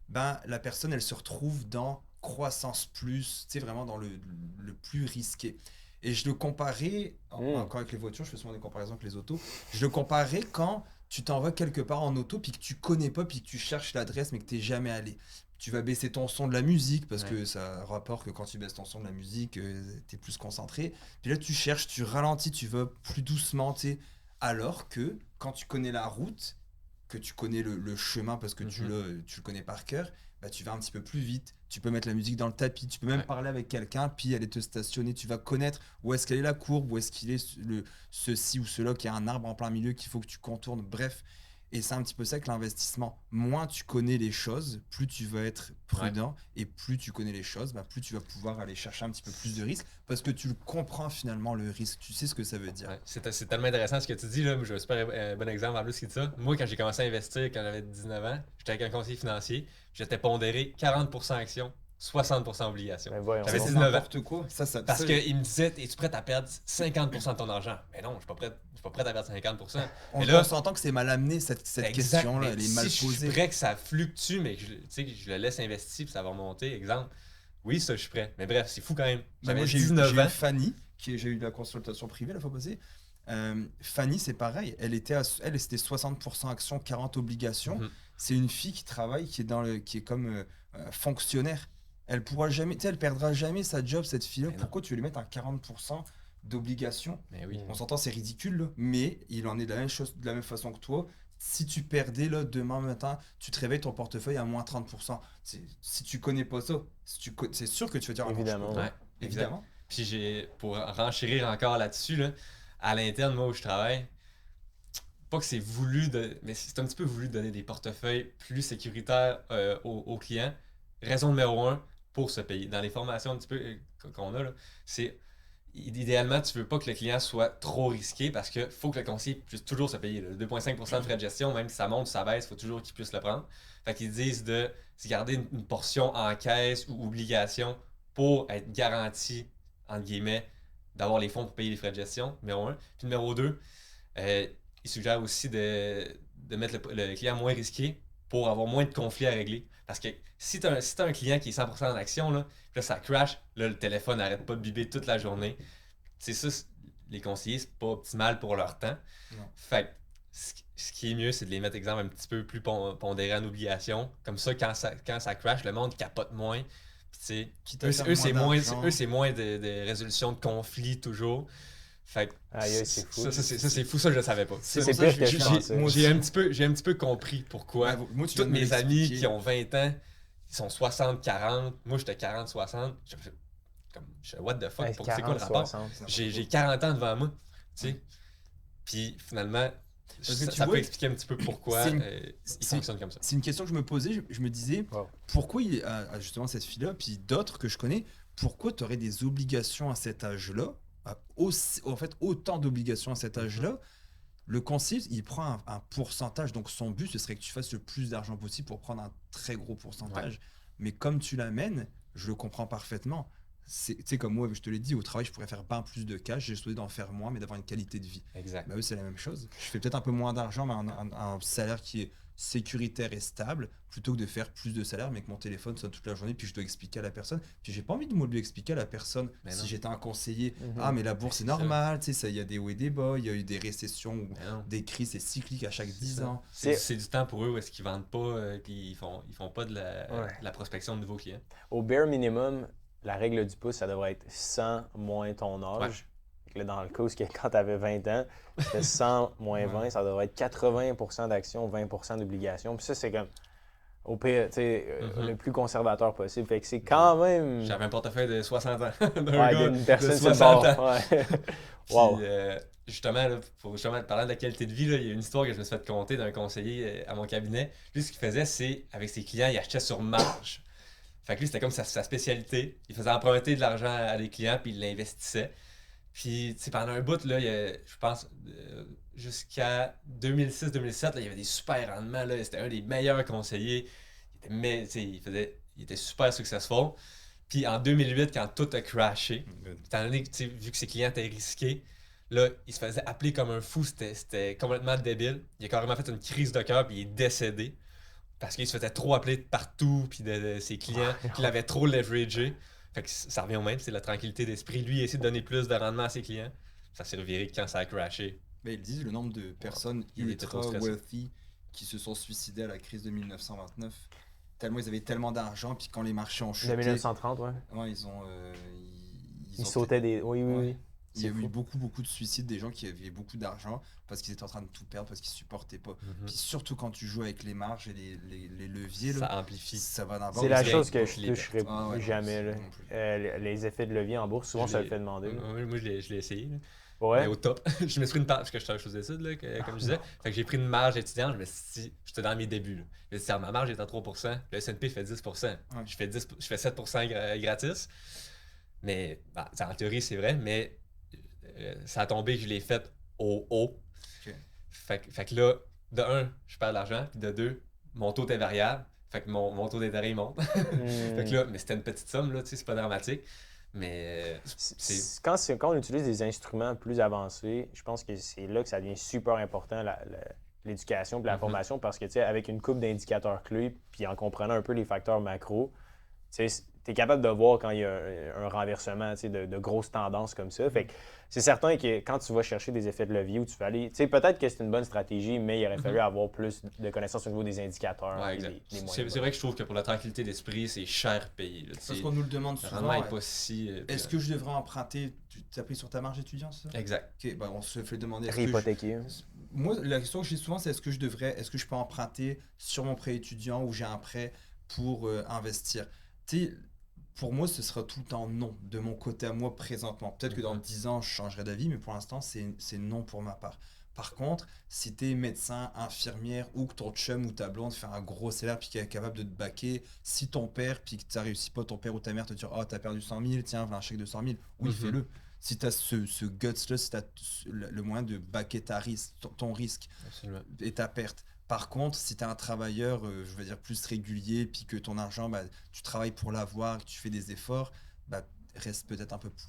ben, la personne, elle se retrouve dans croissance plus, tu sais, vraiment dans le plus risqué. Et je le comparais, encore avec les voitures, je fais souvent des comparaisons avec les autos, je le comparais quand tu t'envoies quelque part en auto, puis que tu connais pas, puis que tu cherches l'adresse, mais que t'es jamais allé. Tu vas baisser ton son de la musique, parce que ça rapporte que quand tu baisses ton son de la musique, t'es plus concentré. Puis là, tu cherches, tu ralentis, tu vas plus doucement, tu sais. Alors que quand tu connais la route, que tu connais le chemin, parce que tu le connais par cœur, bah, tu vas un petit peu plus vite. Tu peux mettre la musique dans le tapis, tu peux même parler avec quelqu'un, puis aller te stationner. Tu vas connaître où est-ce qu'elle est la courbe, où est-ce qu'il est ceci ou cela, qu'il y a un arbre en plein milieu qu'il faut que tu contournes. Bref, et c'est un petit peu ça que l'investissement. Moins tu connais les choses, plus tu vas être prudent, et plus tu connais les choses, bah, plus tu vas pouvoir aller chercher un petit peu plus de risques, parce que tu le comprends finalement le risque. Tu sais ce que ça veut dire. Ouais, c'est tellement intéressant ce que tu dis, là. J'ai un super bon exemple en plus qui dit ça. Moi, quand j'ai commencé à investir quand j'avais 19 ans, j'étais avec un conseiller financier, j'étais pondéré 40% actions, 60% obligations. J'avais 19 ans. N'importe quoi. Parce qu'il me disait, es-tu prêt à perdre 50% de ton argent? Mais non, je suis pas prêt à perdre 50%. On s'entend que c'est mal amené cette question-là, elle est mal si posée. Je suis prêt que ça fluctue, mais que je le laisse investir puis ça va remonter, exemple. Oui, ça, je suis prêt. Mais bref, c'est fou quand même. Moi, j'ai eu Fanny, j'ai eu de la consultation privée la fois passée. Fanny, c'est pareil. Elle c'était 60% actions, 40 obligations. C'est une fille qui travaille, qui est comme fonctionnaire. Elle pourra jamais, elle perdra jamais sa job, cette fille-là. Pourquoi tu veux lui mettre un 40% d'obligations? Mais oui. On s'entend, c'est ridicule, là. Mais il en est de la même chose, de la même façon que toi. Si tu perdais là, demain matin, tu te réveilles ton portefeuille à moins 30%. Si tu connais pas ça, c'est sûr que tu vas dire évidemment. Évidemment. Puis pour renchérir encore là-dessus, là, à l'interne, moi où je travaille, pas que c'est voulu, mais c'est un petit peu voulu de donner des portefeuilles plus sécuritaires aux clients. Raison numéro 1, pour se payer. Dans les formations un petit peu qu'on a, là, c'est idéalement, tu veux pas que le client soit trop risqué parce qu'il faut que le conseiller puisse toujours se payer. Le 2,5% de frais de gestion, même si ça monte ou ça baisse, il faut toujours qu'il puisse le prendre. Fait qu'ils disent de se garder une portion en caisse ou obligation pour être garanti, entre guillemets, d'avoir les fonds pour payer les frais de gestion, numéro 1. Puis numéro 2, ils suggèrent aussi de mettre le client moins risqué pour avoir moins de conflits à régler. Parce que si tu as un client qui est 100% en action, là ça crash, là, le téléphone n'arrête pas de biper toute la journée. C'est ça, les conseillers, c'est pas optimal pour leur temps. Non. Fait ce qui est mieux, c'est de les mettre, exemple, un petit peu plus pondérés en obligation. Comme ça, quand ça crash, le monde capote moins. Puis, eux, c'est moins de résolution de conflits toujours. Fait c'est fou. Ça, c'est fou, ça, je le savais pas. C'est pire que je pensais. J'ai un petit peu compris pourquoi. Moi, tous mes amis qui ont 20 ans, ils sont 60-40. Moi, j'étais 40-60. Je sais, what the fuck, c'est quoi le rapport? J'ai 40 ans devant moi, tu sais. Puis finalement, ça peut expliquer un petit peu pourquoi il fonctionne comme ça. C'est une question que je me posais, je me disais, pourquoi justement cette fille-là, puis d'autres que je connais, pourquoi tu aurais des obligations à cet âge-là, en fait autant d'obligations à cet âge-là? Le conseiller, il prend un pourcentage, donc son but, ce serait que tu fasses le plus d'argent possible pour prendre un très gros pourcentage. Ouais. Mais comme tu l'amènes, je le comprends parfaitement. Tu sais, comme moi, je te l'ai dit, au travail, je pourrais faire bien plus de cash, j'ai souhaité d'en faire moins, mais d'avoir une qualité de vie. Exact. Bah, eux, c'est la même chose. Je fais peut-être un peu moins d'argent, mais un salaire qui est sécuritaire et stable, plutôt que de faire plus de salaire, mais que mon téléphone sonne toute la journée, puis je dois expliquer à la personne. Puis j'ai pas envie de me lui expliquer à la personne, si j'étais un conseiller, mais la bourse c'est normal, tu sais, il y a des hauts et des bas, il y a eu des récessions ou des crises, c'est cyclique à chaque 10 ans. C'est du temps pour eux où est-ce qu'ils vendent pas, puis ils font pas de la prospection de nouveaux clients. Au bare minimum, la règle du pouce, ça devrait être 100 moins ton âge. Là, dans le cas où quand tu avais 20 ans, c'était 100 moins 20, ça devrait être 80% d'actions, 20% d'obligations. Puis ça, c'est comme au pire, tu sais, le plus conservateur possible. Fait que c'est quand même... J'avais un portefeuille de 60 ans. d'une personne sur le bord. Wow. Justement, là, pour justement parler de la qualité de vie, là, il y a une histoire que je me suis fait conter d'un conseiller à mon cabinet. Lui, ce qu'il faisait, c'est, avec ses clients, il achetait sur marge. Fait que lui, c'était comme sa spécialité. Il faisait emprunter de l'argent à des clients, puis il l'investissait. Puis, tu sais, pendant un bout, là, je pense, jusqu'à 2006-2007, il y avait des super rendements. Là, c'était un des meilleurs conseillers. Il était super successful. Puis en 2008, quand tout a crashé, étant donné que, vu que ses clients étaient risqués, là, il se faisait appeler comme un fou. C'était complètement débile. Il a carrément fait une crise de cœur, puis il est décédé. Parce qu'il se faisait trop appeler de partout, puis de ses clients, qu'il avait trop leveragé. Fait que ça revient au même, c'est la tranquillité d'esprit. Lui, il essaie de donner plus de rendement à ses clients. Ça s'est reviré quand ça a crashé. Mais ils disent le nombre de personnes Il était trop ultra stressé. wealthy qui se sont suicidées à la crise de 1929. Tellement ils avaient tellement d'argent, puis quand les marchés ont De chuté, 1930, ouais. ouais, ils Ils ont sautaient des. Oui, oui, Ouais. oui. Il y a C'est eu fou. beaucoup de suicides des gens qui avaient beaucoup d'argent parce qu'ils étaient en train de tout perdre, parce qu'ils supportaient pas. Mhm. Puis surtout quand tu joues avec les marges et les leviers, Ça là, amplifie. ça va en avoir. C'est la bien chose que contre je les toucherai Ah ouais, non, jamais. c'est Là. non plus. Les effets de levier en bourse, souvent, Je ça le l'ai- fait demander. là. Moi, je l'ai essayé. Là. Ouais. Mais au top. Je me suis pris une marge, parce que je suis aux études, là, comme je disais. Fait que j'ai pris une marge étudiante, je me suis dit, j'étais dans mes débuts. Là. Je me suis dit, ma marge est à 3%, le S&P fait 10%. Je fais 7% gratis. Mais, en théorie, c'est vrai, mais ça a tombé que je l'ai fait au haut. Ok. Fait que là, de un, je perds de l'argent, puis de deux, mon taux est variable. Fait que mon taux d'intérêt il monte. Fait que là, mais c'était une petite somme, là, tu sais, c'est pas dramatique. Mais c'est. Quand on utilise des instruments plus avancés, je pense que c'est là que ça devient super important, l'éducation et la Mhm. formation, parce que, tu sais, avec une coupe d'indicateurs clés, puis en comprenant un peu les facteurs macro, tu es capable de voir quand il y a un renversement, tu sais, de grosses tendances comme ça. Fait que c'est certain que quand tu vas chercher des effets de levier où tu vas aller, tu sais, peut-être que c'est une bonne stratégie, mais il aurait fallu avoir plus de connaissances au niveau des indicateurs. Ouais, et exact. des moyens C'est vrai que je trouve que pour la tranquillité d'esprit, c'est cher payé. Là, Parce qu'on nous le demande le souvent. rendement Ouais. est pas si. Est-ce que je devrais emprunter? Tu t'as pris sur ta marge étudiante, c'est ça? Exact. Ok, bah on se fait demander. Est-ce que Réhypothéqués. Moi, la question que j'ai souvent, c'est est-ce que je peux emprunter sur mon prêt étudiant ou j'ai un prêt pour investir? Tu sais, pour moi, ce sera tout le temps non, de mon côté à moi présentement. Peut-être que dans Mhm. 10 ans, je changerai d'avis, mais pour l'instant, c'est non pour ma part. Par contre, si tu es médecin, infirmière ou que ton chum ou ta blonde fait un gros salaire puis qu'il est capable de te baquer, si ton père, puis que tu réussi pas, ton père ou ta mère te dire oh, t'as perdu 100 000, tiens, voilà un chèque de 100 000, oui, Mhm. fais-le. Si tu as ce guts-là, si tu as le moyen de baquer ton risque Absolument. et ta perte. Par contre, si tu es un travailleur, je veux dire, plus régulier, puis que ton argent, bah, tu travailles pour l'avoir, que tu fais des efforts, bah, reste peut-être un peu plus.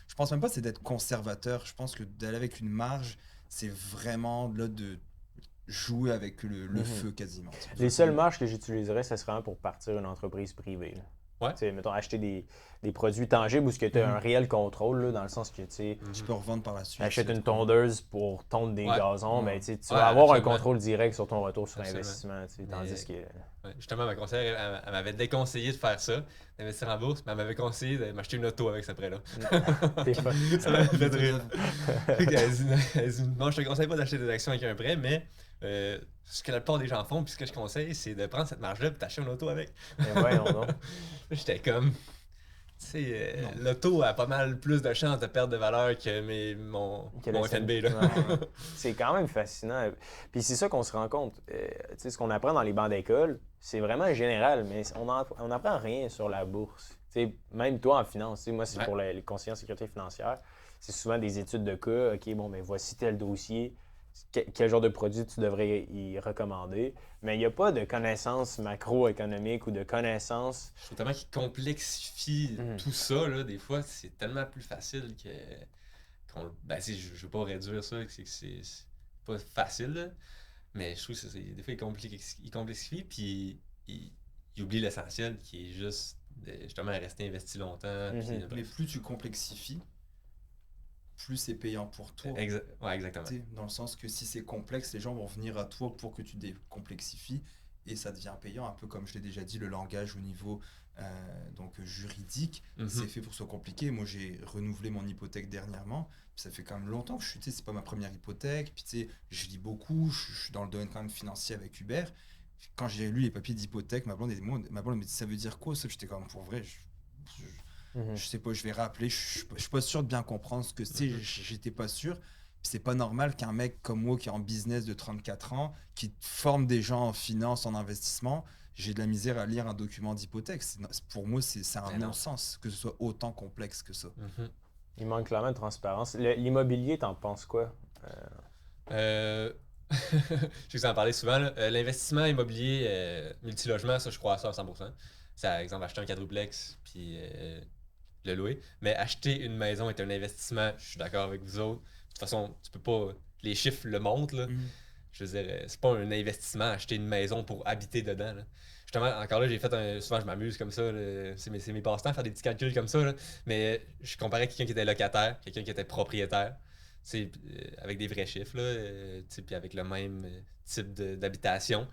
Je pense même pas que c'est d'être conservateur. Je pense que d'aller avec une marge, c'est vraiment là de jouer avec le feu quasiment. Les seules marges que j'utiliserais, ce serait vraiment pour partir une entreprise privée. Là. Ouais. Tu sais, mettons, acheter des produits tangibles où tu as un réel contrôle, là, dans le sens que tu Tu peux revendre par la suite. achètes une tondeuse pour tondre des Ouais. gazons, Ouais. ben, tu Ouais, vas avoir un absolument. contrôle direct sur ton retour sur Absolument. investissement. Tu sais, Mais- tandis que. Ouais, justement, ma conseillère, elle m'avait déconseillé de faire ça, d'investir en bourse, mais elle m'avait conseillé de m'acheter une auto avec ce prêt-là. T'es pas- Ça m'a fait rire. Fait elle dit, non, je te conseille pas d'acheter des actions avec un prêt, mais ce que la plupart des gens font, puis ce que je conseille, c'est de prendre cette marge-là et d'acheter une auto avec. Mais voyons donc. J'étais comme. Tu sais, l'auto a pas mal plus de chances de perdre de valeur que mon FNB. Là. Ouais. C'est quand même fascinant. Puis c'est ça qu'on se rend compte. Tu sais, ce qu'on apprend dans les bancs d'école, c'est vraiment général, mais on n'apprend rien sur la bourse. Tu sais, même toi en finance, tu sais, moi c'est Ouais. pour les conseillers en sécurité financière, c'est souvent des études de cas. OK, bon, mais voici tel dossier. Quel genre de produit tu devrais y recommander. Mais il n'y a pas de connaissances macroéconomiques ou de connaissances. Je trouve tellement qu'il complexifie tout ça, là, des fois, c'est tellement plus facile que. Ben, je veux pas réduire ça, c'est pas facile, là, mais je trouve que des fois, il complexifie, puis il oublie l'essentiel qui est juste justement rester investi longtemps. Puis, Mais plus tu complexifies, plus c'est payant pour toi. Ouais, exactement. Tu sais, dans le sens que si c'est complexe, les gens vont venir à toi pour que tu décomplexifies et ça devient payant, un peu comme je l'ai déjà dit, le langage au niveau donc juridique, c'est fait pour se compliquer. Moi, j'ai renouvelé mon hypothèque dernièrement, puis ça fait quand même longtemps que je suis, tu sais, c'est pas ma première hypothèque, puis tu sais, je lis beaucoup, je suis dans le domaine quand même financier avec Hubert. Quand j'ai lu les papiers d'hypothèque, ma blonde me dit ça veut dire quoi ça? J'étais comme pour vrai, je sais pas, je vais rappeler, je suis pas sûr de bien comprendre ce que c'est, j'étais pas sûr. Puis c'est pas normal qu'un mec comme moi qui est en business de 34 ans, qui forme des gens en finance, en investissement, j'ai de la misère à lire un document d'hypothèque. Pour moi, c'est un non-sens que ce soit autant complexe que ça. Il manque clairement de transparence. L'immobilier, t'en penses quoi? Je sais que vous en parlez souvent. L'investissement immobilier multilogement, ça, je crois à ça à 100%. C'est, par exemple, acheter un quadruplex puis le louer. Mais acheter une maison est un investissement, je suis d'accord avec vous autres. De toute façon, tu peux pas. Les chiffres le montrent. Là. Je veux dire, c'est pas un investissement acheter une maison pour habiter dedans. Là. Justement, encore là, j'ai fait souvent, je m'amuse comme ça. Là. C'est mes passe-temps, faire des petits calculs comme ça. Là. Mais je comparais quelqu'un qui était locataire, quelqu'un qui était propriétaire. Avec des vrais chiffres, là, puis avec le même type d'habitation.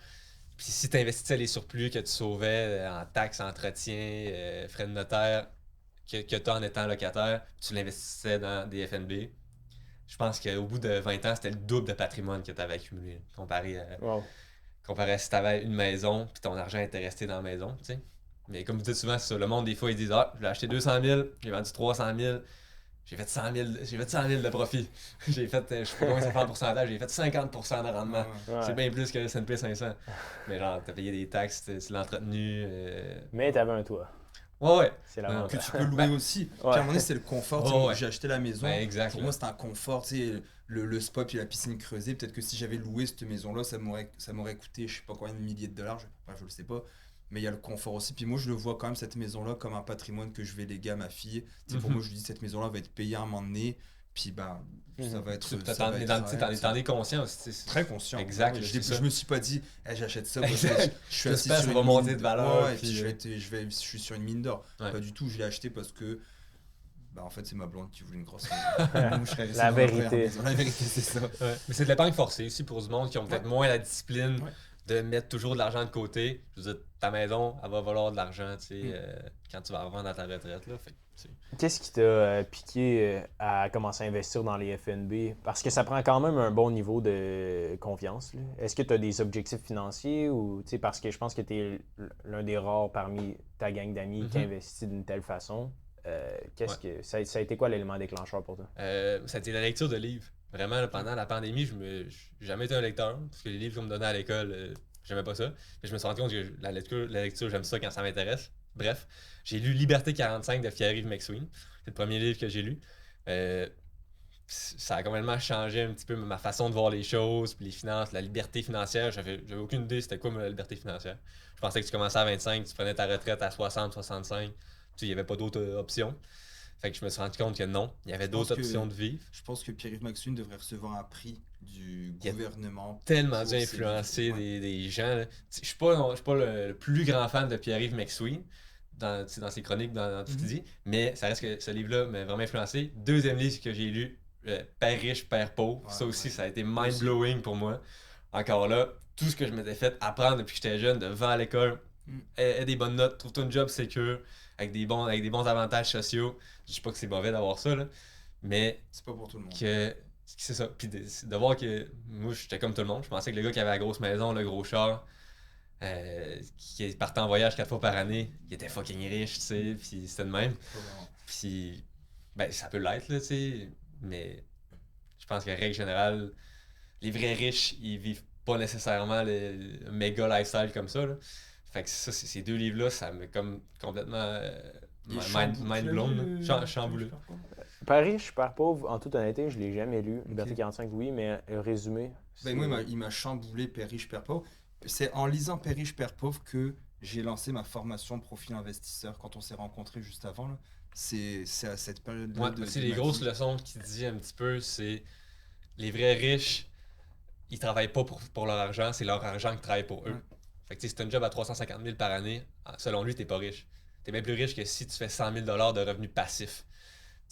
Puis si tu investissais les surplus que tu sauvais en taxes, entretien, frais de notaire, que tu as en étant locataire, tu l'investissais dans des FNB, je pense qu'au bout de 20 ans, c'était le double de patrimoine que tu avais accumulé, Wow. comparé à si tu avais une maison puis ton argent était resté dans la maison. Tu sais. Mais comme vous dites souvent, c'est ça, le monde, des fois, ils disent je l'ai acheté 200 000, j'ai vendu 300 000, j'ai fait 100 000, de profit. J'ai fait, je sais pas combien ça fait en pourcentage, j'ai fait 50% de rendement. Ouais. Ouais. C'est bien plus que le S&P 500. Mais genre, t'as payé des taxes, tu l'as entretenu. Mais t'avais un toit. Ouais. C'est Que l'avantage. tu peux louer aussi. Puis à un moment donné, c'est le confort. Tu sais, Ouais, moi, ouais. j'ai acheté la maison. Ben, exact. Pour là. moi, c'était un confort. Tu sais, le spa puis la piscine creusée. Peut-être que si j'avais loué cette maison-là, ça m'aurait coûté, je sais pas combien de milliers de dollars. Je le sais pas. Mais il y a le confort aussi. Puis moi, je le vois quand même, cette maison-là, comme un patrimoine que je vais léguer à ma fille. Tu sais, pour Mhm. moi, je lui dis, cette maison-là va être payée à un moment donné. Puis ça va être. ça T'en va es être- t'en es conscient aussi. Très conscient. Exact, Ouais, c'est ça. je me suis pas dit, j'achète ça parce que Exact. je suis J'espère assis que sur ça une va monter mine de valeur, Ouais, puis, puis je suis sur une mine d'or. Ouais. Pas du tout, je l'ai acheté parce que en fait, c'est ma blonde qui voulait une grosse maison. Moi, je serais resté La dans ma première vérité. maison. La vérité, c'est ça. Ouais. Mais c'est de l'épargne forcée aussi pour du monde qui ont peut-être Ouais. moins la discipline Ouais. de mettre toujours de l'argent de côté. Je veux dire, ta maison, elle va valoir de l'argent, tu sais, quand tu vas la revendre à ta retraite. Là. Fait, que, tu sais. Qu'est-ce qui t'a piqué à commencer à investir dans les FNB? Parce que ça prend quand même un bon niveau de confiance. Là. Est-ce que tu as des objectifs financiers ou parce que je pense que tu es l'un des rares parmi ta gang d'amis qui Mhm. investit d'une telle façon. Ouais. Ça a été quoi l'élément déclencheur pour toi? Ça a été la lecture de livres. Vraiment, là, pendant la pandémie, j'ai jamais été un lecteur. Parce que les livres qu'on me donnait à l'école, j'aimais pas ça. Mais je me suis rendu compte que la lecture, j'aime ça quand ça m'intéresse. Bref, j'ai lu Liberté 45 de Pierre-Yves McSween. C'est le premier livre que j'ai lu. Ça a complètement changé un petit peu ma façon de voir les choses, puis les finances, la liberté financière. J'avais aucune idée c'était quoi la liberté financière. Je pensais que tu commençais à 25, tu prenais ta retraite à 60, 65. Il n'y avait pas d'autres options. Fait que je me suis rendu compte que non, il y avait d'autres options de vivre. Je pense que Pierre-Yves McSween devrait recevoir un prix du Il y a gouvernement. Tellement pour dû ses influencer livres. Ouais. des gens. Là. Je suis pas le plus grand fan de Pierre-Yves McSween dans ses chroniques, dans tout ce qu'il dit, mais ça reste que ce livre-là m'a vraiment influencé. Deuxième livre que j'ai lu, Père riche, Père pauvre. Ouais, Ça aussi, ouais. ça a été mind-blowing pour moi. Encore là, tout ce que je m'étais fait apprendre depuis que j'étais jeune, de va à l'école, aie des bonnes notes, trouve-toi une job sécure, avec des bons avantages sociaux. Je dis pas que c'est mauvais d'avoir ça, là, mais C'est pas pour tout le monde. que c'est ça. Puis de voir que moi, j'étais comme tout le monde. Je pensais que le gars qui avait la grosse maison, le gros char, qui partait en voyage 4 fois par année, il était fucking riche, tu sais, puis c'était de même. Pas vraiment. Puis, ben, ça peut l'être, là, tu sais, mais je pense qu'en règle générale, les vrais riches, ils vivent pas nécessairement le méga lifestyle comme ça, là. Fait que ça, ces deux livres-là, ça m'a comme complètement Il est mind blown, chamboulé. Père riche, Père pauvre, en toute honnêteté, je l'ai jamais lu. Liberté Ok. 45, oui, mais le résumé. Ben, moi, il m'a chamboulé Père riche, Père pauvre. C'est en lisant Père riche, Père pauvre que j'ai lancé ma formation de profil investisseur quand on s'est rencontrés juste avant. Là. C'est à cette période-là. Ouais, c'est les grosses leçons qu'il dit un petit peu, c'est les vrais riches, ils travaillent pas pour leur argent, c'est leur argent qui travaille pour eux. Ouais. Fait que si tu as un job à 350 000 par année, selon lui, t'es pas riche. T'es bien plus riche que si tu fais 100 000 de revenus passifs.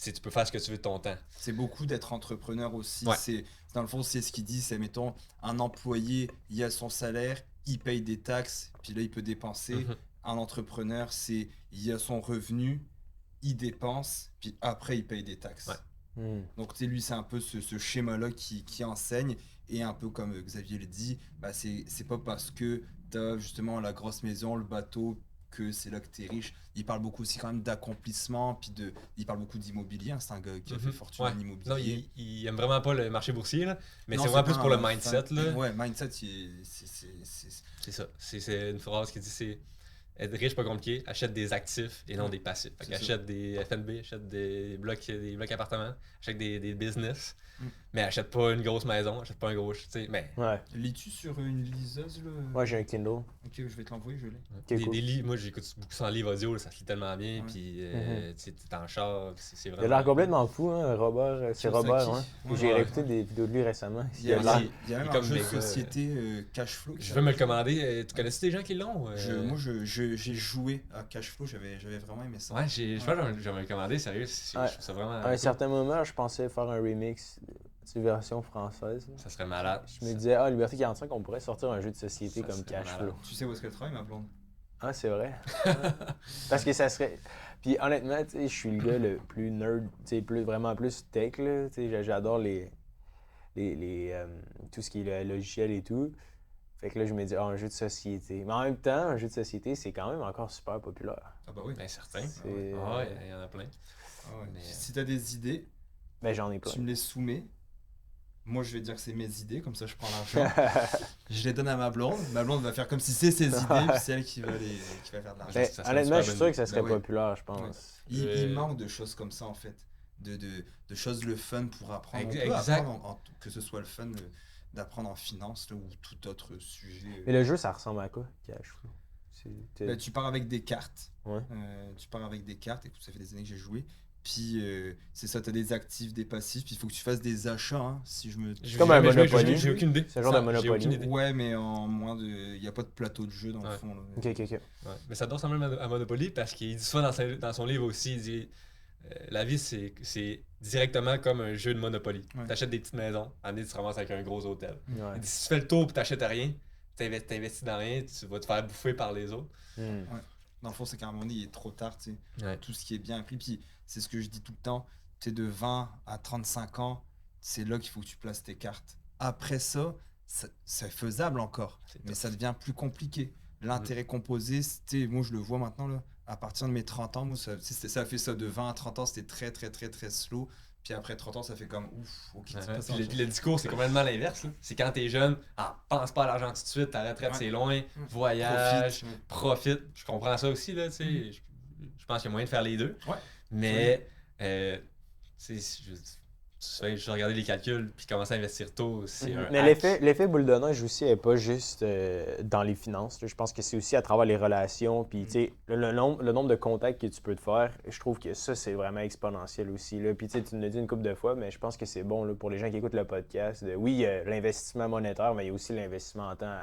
Tu peux faire ce que tu veux de ton temps. C'est beaucoup d'être entrepreneur aussi. Ouais. Dans le fond, c'est ce qu'il dit, c'est mettons, un employé, il a son salaire, il paye des taxes, puis là, il peut dépenser. Mhm. Un entrepreneur, c'est il a son revenu, il dépense, puis après, il paye des taxes. Ouais. Donc, tu sais, lui, c'est un peu ce schéma-là qui enseigne. Et un peu comme Xavier le dit, bah, c'est pas parce que tu as justement la grosse maison, le bateau, que c'est là que tu es riche. Il parle beaucoup aussi quand même d'accomplissement, puis il parle beaucoup d'immobilier. Hein. C'est un gars qui a fait fortune Ouais. en immobilier. Non, il aime vraiment pas le marché boursier, là, mais Non, c'est vraiment pas plus pour le un mindset. fan. Là. Ouais, mindset, c'est C'est ça. C'est une phrase qui dit c'est être riche, pas compliqué, achète des actifs et non des passifs. Fait C'est achète des FNB, achète des blocs appartements, achète des business. Mais achète pas une grosse maison, achète pas un gros. Tu sais, mais. Ouais. Lis-tu sur une liseuse là? Moi, j'ai un Kindle. Ok, je vais te l'envoyer, je l'ai. Ok, cool. Des livres, moi j'écoute beaucoup sans livre audio, là, ça se lit tellement bien, Ouais. puis Mhm. tu sais, t'es en char, c'est Il a vraiment. l'air complètement fou, hein, Robert. C'est Kiyosaki. Robert, hein. Ouais, J'ai ouais. réécouté des vidéos de lui récemment. Il y a, Il a l'air- il y a même il est un comme jeu de méga, société Cashflow. qui Je veux me le s'appelle- commander. Tu connais des gens qui l'ont? Moi, j'ai joué à Cashflow, j'avais vraiment aimé ça. Ouais, je pense que je vais me le commander, sérieux. Ouais. Je trouve ça vraiment. À un cool. certain moment, je pensais faire un remix, une version française. Ça serait malade. Je me disais, Liberté 45, on pourrait sortir un jeu de société Ça comme serait Cashflow. malade. Tu sais où est-ce qu'elle travaille, ma blonde? Ah, c'est vrai. Parce que ça serait. Puis honnêtement, tu sais, je suis le gars le plus nerd, tu sais, vraiment plus tech, là. Tu sais, j'adore tout ce qui est le logiciel et tout. Fait que là, je me dis, un jeu de société. Mais en même temps, un jeu de société, c'est quand même encore super populaire. Ah bah oui. Ben, certain. C'est- Ah ouais, il y en a plein. Ah ouais. Mais- Si t'as des idées, Ben, j'en ai plein. tu me les soumets. Moi, je vais dire que c'est mes idées, comme ça je prends l'argent. Je les donne à ma blonde. Ma blonde va faire comme si c'est ses idées, puis c'est elle qui va faire de l'argent. Ben, ça serait honnêtement, une je suis super sûr bonne que ça serait Ben ouais. populaire, je pense. Il manque de choses comme ça, en fait. De choses le fun pour apprendre. On peut Exact. apprendre que ce soit le fun d'apprendre en finance là, ou tout autre sujet. Mais le jeu, ça ressemble à quoi, Cashflow? Ben, tu pars avec des cartes. Ouais. Tu pars avec des cartes. Écoute, ça fait des années que j'ai joué. Puis c'est ça, tu as des actifs, des passifs. Puis il faut que tu fasses des achats. Hein, si je me. J'ai comme un jamais joué, Monopoly. J'ai aucune idée. C'est un genre de Ça, Monopoly. J'ai aucune idée. Ouais, mais en moins de. Il n'y a pas de plateau de jeu dans le Ouais. fond. Là. Ok, ok, ok. Ouais. Mais ça doit ressembler à Monopoly parce qu'il dit ça dans son livre aussi. Il dit la vie, c'est directement comme un jeu de Monopoly. Ouais. T'achètes des petites maisons, à un moment donné, tu te ramasses avec un gros hôtel. Ouais. Il dit si tu fais le tour et t'achètes rien, t'investis dans rien, tu vas te faire bouffer par les autres. Hmm. Dans le fond, c'est qu'à un moment donné, il est trop tard. Tu sais. Ouais. Tout ce qui est bien appris. Puis c'est ce que je dis tout le temps. Tu sais, de 20 à 35 ans, c'est là qu'il faut que tu places tes cartes. Après ça, c'est faisable encore. Mais ça devient plus compliqué. L'intérêt composé, c'était, moi je le vois maintenant, là, à partir de mes 30 ans, moi, ça a fait ça de 20 à 30 ans, c'était très, très, très, très slow. Puis après 30 ans, ça fait comme ouf, ok, Ouais. c'est pas ça. Puis le discours, c'est complètement l'inverse. Là. C'est quand t'es jeune, pense pas à l'argent tout de suite, ta retraite Ouais. c'est loin, voyage, Profite. profite. Je comprends ça aussi, là, tu sais. Je pense qu'il y a moyen de faire les deux. Ouais. Mais, tu sais, je regardais les calculs, puis commencer à investir tôt, c'est un Mais hack. l'effet boule de neige aussi n'est pas juste dans les finances. Là. Je pense que c'est aussi à travers les relations. Puis, tu sais, le nombre de contacts que tu peux te faire, je trouve que ça, c'est vraiment exponentiel aussi. Là. Puis, tu sais, tu nous l'as dit une couple de fois, mais je pense que c'est bon là, pour les gens qui écoutent le podcast. Oui, il y a l'investissement monétaire, mais il y a aussi l'investissement en temps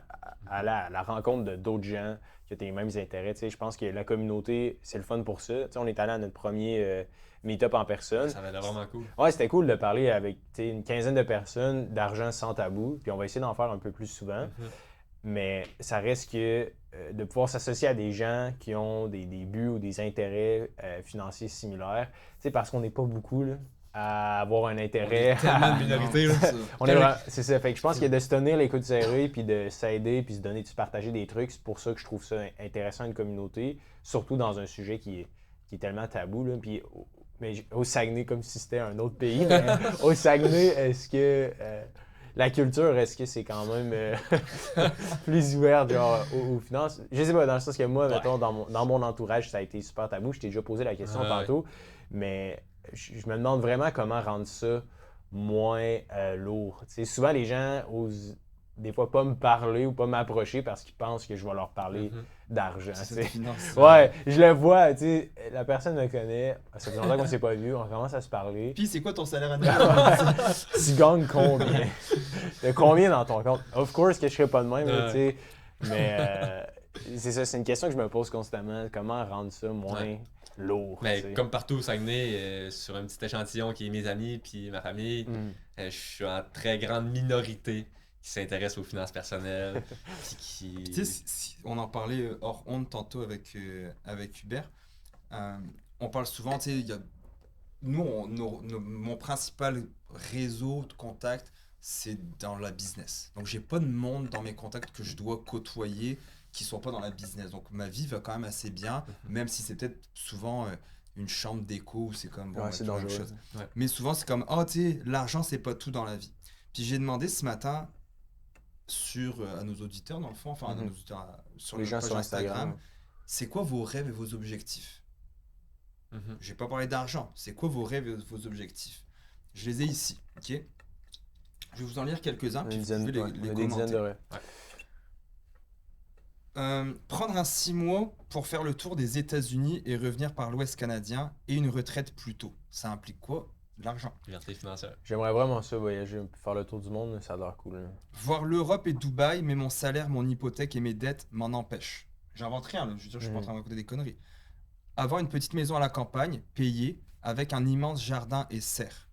à la rencontre de d'autres gens qui ont les mêmes intérêts. Tu sais, je pense que la communauté, c'est le fun pour ça. Tu sais, on est allé à notre premier meet-up en personne. Ça va être vraiment cool. Ouais, c'était cool de parler avec une quinzaine de personnes d'argent sans tabou, puis on va essayer d'en faire un peu plus souvent. Mais ça reste que de pouvoir s'associer à des gens qui ont des buts ou des intérêts financiers similaires, tu sais, parce qu'on n'est pas beaucoup là, à avoir un intérêt. Tellement de minorités, là. C'est ça. Fait que je pense que de se tenir les coudes serrés, puis de s'aider, puis de se partager des trucs, c'est pour ça que je trouve ça intéressant une communauté, surtout dans un sujet qui est tellement tabou. Là, puis mais au Saguenay, comme si c'était un autre pays, mais au Saguenay, est-ce que la culture, est-ce que c'est quand même plus ouvert genre, aux finances? Je sais pas, dans le sens que moi, mettons, dans mon entourage, ça a été super tabou. Je t'ai déjà posé la question tantôt, mais je me demande vraiment comment rendre ça moins lourd. T'sais, souvent, les gens osent des fois pas me parler ou pas m'approcher parce qu'ils pensent que je vais leur parler d'argent. C'est ça, finance. Ouais, je le vois, tu sais, la personne me connaît, ça fait longtemps qu'on s'est pas vu, on commence à se parler. Puis c'est quoi ton salaire annuel? Tu gagnes combien? De combien dans ton compte? Of course que je serais pas de même, tu sais, mais c'est ça, c'est une question que je me pose constamment, comment rendre ça moins lourd. Mais t'sais. comme partout au Saguenay, sur un petit échantillon qui est mes amis puis ma famille, je suis en très grande minorité qui s'intéresse aux finances personnelles. Puis qui... Tu sais, on en parlait hors honte tantôt avec Hubert. On parle souvent, tu sais, mon principal réseau de contacts, c'est dans la business. Donc, j'ai pas de monde dans mes contacts que je dois côtoyer qui sont pas dans la business. Donc, ma vie va quand même assez bien, même si c'est peut-être souvent une chambre d'écho où c'est comme, bon, Ouais, c'est dangereux. chose. Ouais. Mais souvent, c'est comme, oh, tu sais, l'argent, c'est pas tout dans la vie. Puis, j'ai demandé ce matin à nos auditeurs, dans le fond, enfin, à nos auditeurs sur les notre gens page sur Instagram. c'est quoi vos rêves et vos objectifs? Je vais pas parler d'argent. C'est quoi vos rêves et vos objectifs? Je les ai ici, ok? Je vais vous en lire quelques-uns, Une puis vous dizaine, pouvez ouais, les on a des dizaines commenter. de Prendre un 6 mois pour faire le tour des États-Unis et revenir par l'Ouest canadien et une retraite plus tôt. Ça implique quoi? De l'argent. Liberté financière. J'aimerais vraiment ça, voyager, faire le tour du monde, ça a l'air cool. Là. Voir l'Europe et Dubaï, mais mon salaire, mon hypothèque et mes dettes m'en empêchent. J'invente rien, là. Je veux dire, je suis pas en train de raconter des conneries. Avoir une petite maison à la campagne, payée, avec un immense jardin et serre.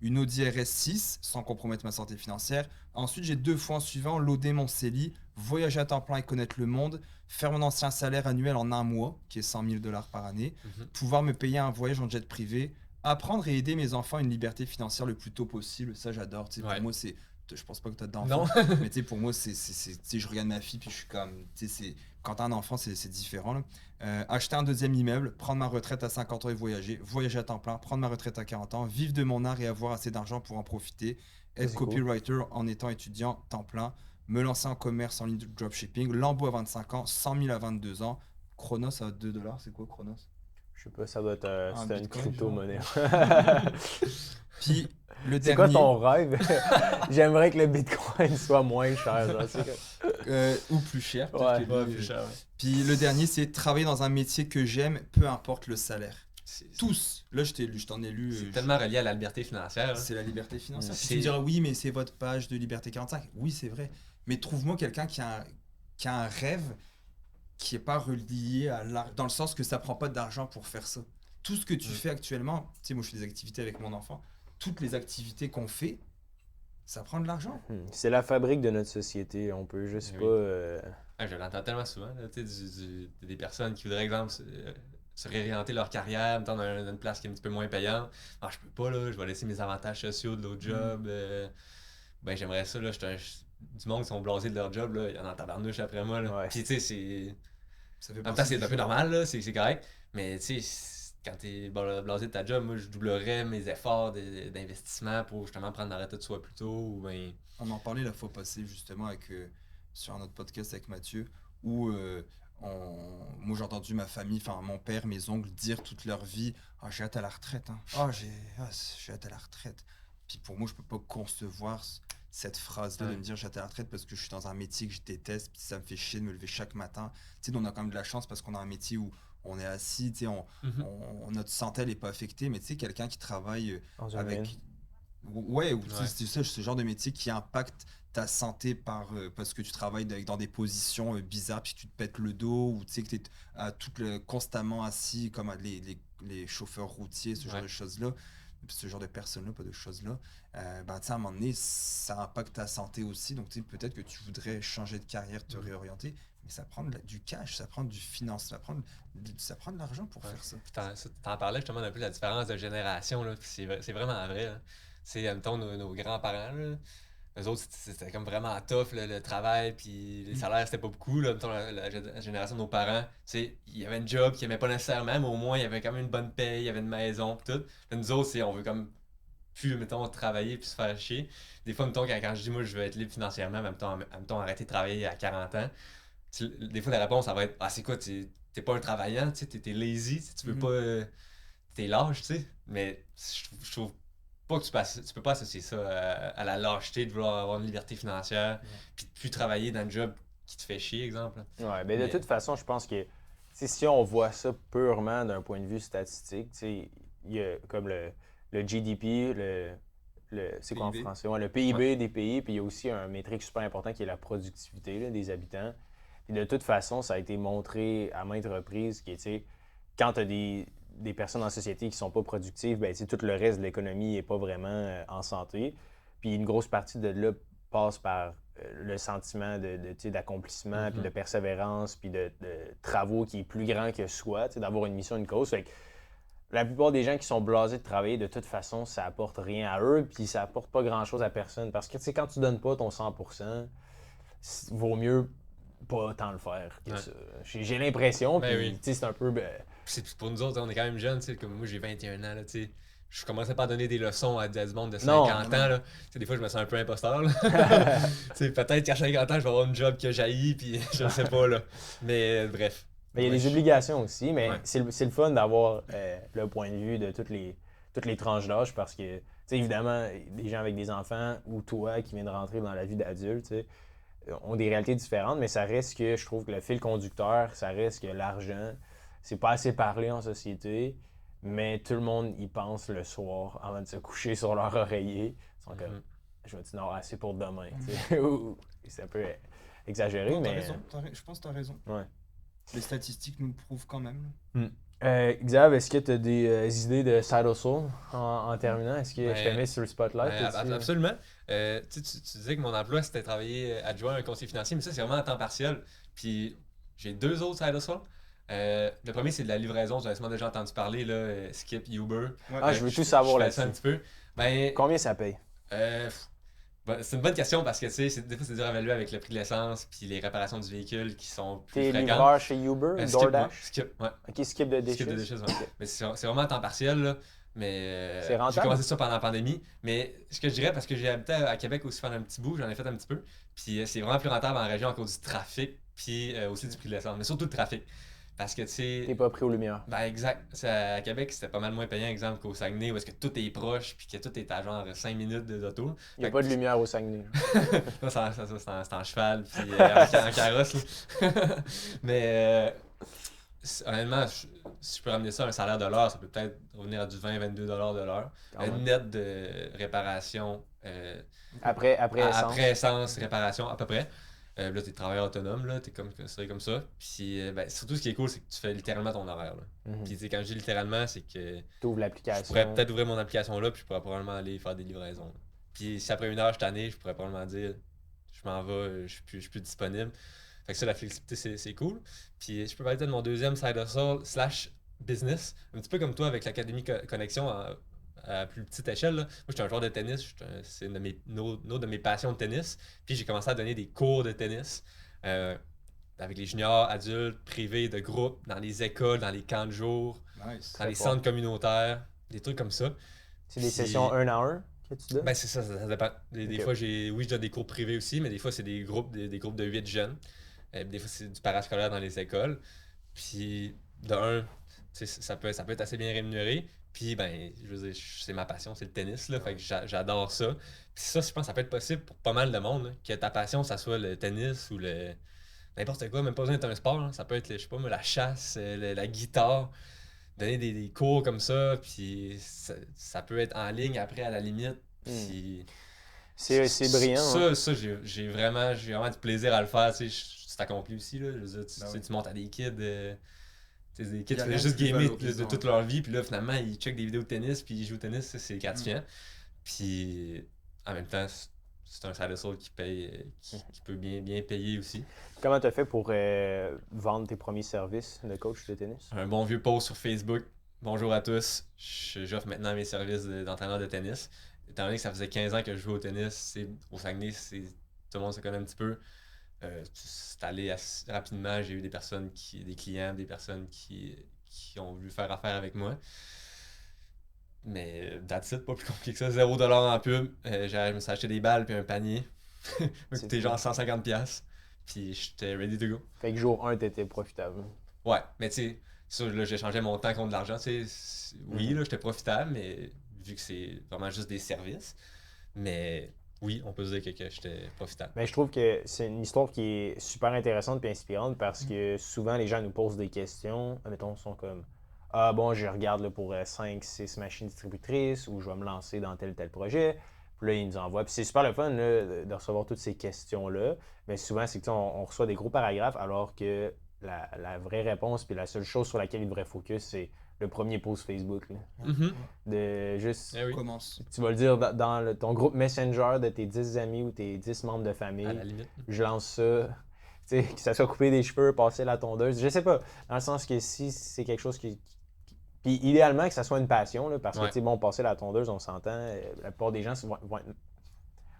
Une Audi RS6, sans compromettre ma santé financière. Ensuite, j'ai 2 fois en suivant loader mon CELI, voyager à temps plein et connaître le monde, faire mon ancien salaire annuel en 1 mois, qui est 100 000 $ par année, pouvoir me payer un voyage en jet privé, apprendre et aider mes enfants à une liberté financière le plus tôt possible. Ça, j'adore. Tu sais, Ouais. pour moi, c'est. Je pense pas que tu as d'enfants. Non. Mais tu sais, pour moi, tu sais, je regarde ma fille, puis je suis comme. Tu sais, quand t'as un enfant, c'est différent. Là. Acheter un deuxième immeuble, prendre ma retraite à 50 ans et voyager à temps plein, prendre ma retraite à 40 ans, vivre de mon art et avoir assez d'argent pour en profiter, être c'est cool. copywriter en étant étudiant temps plein, me lancer en commerce en ligne de dropshipping, Lambo à 25 ans, 100 000 à 22 ans, Chronos à 2 $. C'est quoi Chronos? Je sais pas, ça doit être Un c'est une bitcoin, crypto-monnaie. Puis le C'est dernier, quoi ton rêve? J'aimerais que le bitcoin soit moins cher. Genre, c'est comme- ou plus cher. peut-être Ouais. que Ouais, lui, plus cher, ouais. Puis le dernier, c'est travailler dans un métier que j'aime, peu importe le salaire. C'est Tous. Là, je t'en ai lu. c'est tellement relié à la liberté financière. hein. C'est la liberté financière. C'est- Si tu me diras oui, mais c'est votre page de Liberté 45. Oui, c'est vrai. Mais trouve-moi quelqu'un qui a un rêve qui n'est pas relié à l'argent, dans le sens que ça prend pas d'argent pour faire ça. Tout ce que tu fais actuellement, tu sais, moi je fais des activités avec mon enfant, toutes les activités qu'on fait, ça prend de l'argent. C'est la fabrique de notre société. On peut juste Oui. pas. Ouais, je l'entends tellement souvent, là, tu sais, des personnes qui voudraient, exemple, se réorienter leur carrière, mettons, dans une place qui est un petit peu moins payante. Ah, je peux pas, là, je vais laisser mes avantages sociaux de l'autre job. Ben, j'aimerais ça, là, du monde qui sont blasés de leur job, là, il y en a en tabarnouche après moi, là. Ouais. Puis, tu sais, c'est... Ça fait En même temps, partie c'est du un peu jeu. normal, là, c'est correct, mais tu sais, quand t'es blasé de ta job, moi, je doublerais mes efforts d'investissement pour justement prendre la retraite de soi plus tôt, ou ben... On en parlait la fois passée justement avec, sur un autre podcast avec Mathieu, où moi j'ai entendu ma famille, enfin mon père, mes oncles dire toute leur vie « Ah, j'ai hâte à la retraite. Hein. J'ai hâte à la retraite. » Puis pour moi, je peux pas concevoir cette phrase-là de Ouais. me dire « J'ai hâte à la retraite parce que je suis dans un métier que je déteste, puis ça me fait chier de me lever chaque matin. » Tu sais, on a quand même de la chance parce qu'on a un métier où on est assis, tu sais, notre santé n'est pas affectée, mais tu sais, quelqu'un qui travaille Dans un avec... mine. Ouais, ou tu sais, Ouais. c'est ça, ce genre de métier qui impacte ta santé parce que tu travailles dans des positions bizarres, puis tu te pètes le dos, ou tu sais que tu es constamment assis comme les chauffeurs routiers, ce genre Ouais. de choses-là, ce genre de personnes-là, pas de choses-là. Ben, tu sais, à un moment donné, ça impacte ta santé aussi, donc tu sais, peut-être que tu voudrais changer de carrière, te réorienter, mais ça prend du cash, ça prend du finance, ça prend de l'argent pour Ouais. faire ça. Puis t'en parlais justement un peu de la différence de génération, là, puis c'est vraiment vrai. Là. C'est, mettons, nos grands-parents, là, eux autres, c'était comme vraiment tough, là, le travail, puis les salaires, c'était pas beaucoup. Là, mettons, la génération de nos parents, tu sais, il y avait un job qu'ils aimaient pas nécessairement, mais au moins, il y avait quand même une bonne paye, il y avait une maison, pis tout. Là, nous autres, on veut comme plus, mettons, travailler puis se faire chier. Des fois, mettons, quand je dis, moi, je veux être libre financièrement, mais mettons, arrêter de travailler à 40 ans, des fois, la réponse, ça va être, ah, c'est quoi, t'es pas un travaillant, tu sais, t'es lazy, tu sais, tu veux pas... t'es lâche, tu sais. Mais je trouve pas que tu peux pas associer ça à la lâcheté de vouloir avoir une liberté financière, puis de plus travailler dans un job qui te fait chier, exemple. Ouais, mais de Mais- toute façon, je pense que tu sais, si on voit ça purement d'un point de vue statistique, tu sais, il y a comme le GDP, c'est quoi en PIB. français? Ouais, le PIB des pays, puis il y a aussi un métrique super important qui est la productivité là, des habitants. Puis de toute façon, ça a été montré à maintes reprises que, tu sais, quand tu as des personnes en société qui sont pas productives, ben, tu sais, tout le reste de l'économie n'est pas vraiment en santé. Puis une grosse partie de là passe par le sentiment tu sais, d'accomplissement, puis de persévérance, puis de travaux qui est plus grand que soi, tu sais, d'avoir une mission, une cause. Fait que la plupart des gens qui sont blasés de travailler, de toute façon, ça apporte rien à eux, puis ça apporte pas grand-chose à personne. Parce que, tu sais, quand tu donnes pas ton 100%, vaut mieux pas tant le faire que Ouais. ça. J'ai l'impression, Ben puis, oui. tu sais, c'est un peu... C'est pour nous autres, on est quand même jeunes, tu sais, comme moi j'ai 21 ans, là, tu sais. Je commençais pas à donner des leçons à du monde de 50 ans, là. Tu sais, des fois, je me sens un peu imposteur, là. Tu sais, peut-être qu'à 50 ans, je vais avoir une job que j'haïs, puis je sais pas, là. Mais bref. Mais il y a Ouais, des obligations aussi, mais Ouais. c'est le fun d'avoir le point de vue de toutes les tranches d'âge parce que tu sais, évidemment, des gens avec des enfants ou toi qui viens de rentrer dans la vie d'adulte, tu sais, ont des réalités différentes, mais ça reste que je trouve que le fil conducteur, ça reste que l'argent, c'est pas assez parlé en société, mais tout le monde y pense le soir avant de se coucher sur leur oreiller. Ils sont comme, je vais-tu en avoir assez pour demain, tu sais. C'est un peu exagéré, Non, t'as mais... raison, je pense que t'as raison. Ouais. Les statistiques nous le prouvent quand même. Xav, est-ce que tu as des idées de side hustle en terminant? Est-ce que je te mets sur le spotlight? Absolument. Tu disais que mon emploi, c'était travailler adjoint à un conseiller financier, mais ça, c'est vraiment à temps partiel. Puis j'ai 2 autres side hustles. Le premier, c'est de la livraison. Vous avez sûrement déjà entendu parler, là, Skip, Uber. Ouais. Je veux tout savoir là-dessus. Un petit peu. Ben, combien ça paye? C'est une bonne question parce que tu sais, des fois c'est dur à évaluer avec le prix de l'essence puis les réparations du véhicule qui sont plus T'es fréquentes. livreur chez Uber, DoorDash? Skip, ouais. Ok, Skip de Dishes. Skip de Dishes, ouais. Mais c'est vraiment à temps partiel, là. Mais c'est rentable. j'ai commencé ça pendant la pandémie. Mais ce que je dirais, parce que j'ai habité à Québec aussi pendant un petit bout, j'en ai fait un petit peu. Puis c'est vraiment plus rentable en région à cause du trafic puis aussi du prix de l'essence. Mais surtout le trafic. Parce que tu sais. T'es pas pris aux lumières. Ben exact. À Québec, c'était pas mal moins payant, exemple, qu'au Saguenay, où est-ce que tout est proche, puis que tout est à genre 5 minutes d'auto. Il n'y a pas de lumière au Saguenay. C'est en cheval, puis en carrosse. Mais honnêtement, si je peux ramener ça à un salaire de l'heure, ça peut peut-être revenir à du 20-22$ de l'heure. Net de réparation. Après essence. Après essence, réparation, à peu près. Là, t'es travailleur autonome, là, t'es considéré comme ça. Puis surtout, ce qui est cool, c'est que tu fais littéralement ton horaire. Là. Puis quand je dis littéralement, c'est que t'ouvres l'application. Je pourrais peut-être ouvrir mon application là, puis je pourrais probablement aller faire des livraisons. Là. Puis si après 1 heure, je suis tanné, je pourrais probablement dire je m'en vais, je suis plus disponible. Fait que ça, la flexibilité, c'est cool. Puis je peux parler de mon deuxième side hustle / business. Un petit peu comme toi avec l'Académie Connexion à plus petite échelle. Là. Moi, j'étais un joueur de tennis. C'est une de mes passions de tennis. Puis j'ai commencé à donner des cours de tennis avec les juniors, adultes, privés, de groupe, dans les écoles, dans les camps de jour, dans les centres communautaires, des trucs comme ça. C'est des sessions 1 à 1 que tu donnes? Ben c'est ça dépend. Des fois, je donne des cours privés aussi, mais des fois, c'est des groupes de 8 jeunes. Des fois, c'est du parascolaire dans les écoles. Puis, ça peut être assez bien rémunéré. Puis, ben, je veux dire, c'est ma passion, c'est le tennis, là. Fait que j'adore ça. Puis ça, je pense que ça peut être possible pour pas mal de monde, là, que ta passion, ça soit le tennis ou n'importe quoi, même pas besoin d'être un sport. Là. Ça peut être, je sais pas, la chasse, la guitare. Donner des cours comme ça, puis ça peut être en ligne après, à la limite. Puis c'est brillant. Ça, j'ai vraiment du plaisir à le faire. Tu sais, c'est accompli aussi. Là. Je veux dire, tu montes à des kids. Des kids qui faisaient juste gamer de toute leur vie, puis là, finalement, ils checkent des vidéos de tennis, puis ils jouent au tennis, ça, c'est gratifiant. Puis en même temps, c'est un side hustle qui paye, qui peut bien payer aussi. Comment tu as fait pour vendre tes premiers services de coach de tennis? Un bon vieux post sur Facebook. Bonjour à tous, j'offre maintenant mes services d'entraîneur de tennis. Étant donné que ça faisait 15 ans que je jouais au tennis, au Saguenay, tout le monde se connaît un petit peu. C'est allé assez rapidement. J'ai eu des clients, des personnes qui ont voulu faire affaire avec moi. Mais that's it, pas plus compliqué que ça. 0$ en pub. Je me suis acheté des balles puis un panier. C'était genre 150$. Puis j'étais ready to go. Fait que jour 1, t'étais profitable. Ouais, mais tu sais, là, j'échangeais mon temps contre de l'argent. Oui, là, j'étais profitable, mais vu que c'est vraiment juste des services. Mais oui, on peut se dire que j'étais profitable. Mais je trouve que c'est une histoire qui est super intéressante et inspirante parce que souvent les gens nous posent des questions. Admettons, sont comme ah bon, je regarde là, pour 5-6 machines distributrices ou je vais me lancer dans tel projet. Puis là, ils nous envoient. Puis c'est super le fun là, de recevoir toutes ces questions-là. Mais souvent, c'est que on reçoit des gros paragraphes alors que la vraie réponse puis la seule chose sur laquelle ils devraient focus, c'est le premier post Facebook. Là. De juste. Commence. Tu vas le dire dans ton groupe Messenger de tes 10 amis ou tes 10 membres de famille. À la limite. Je lance ça. Tu sais, que ça soit couper des cheveux, passer la tondeuse. Je sais pas. Dans le sens que si c'est quelque chose qui. Puis idéalement que ça soit une passion, là, parce que, tu sais, bon, passer la tondeuse, on s'entend, la plupart des gens vont être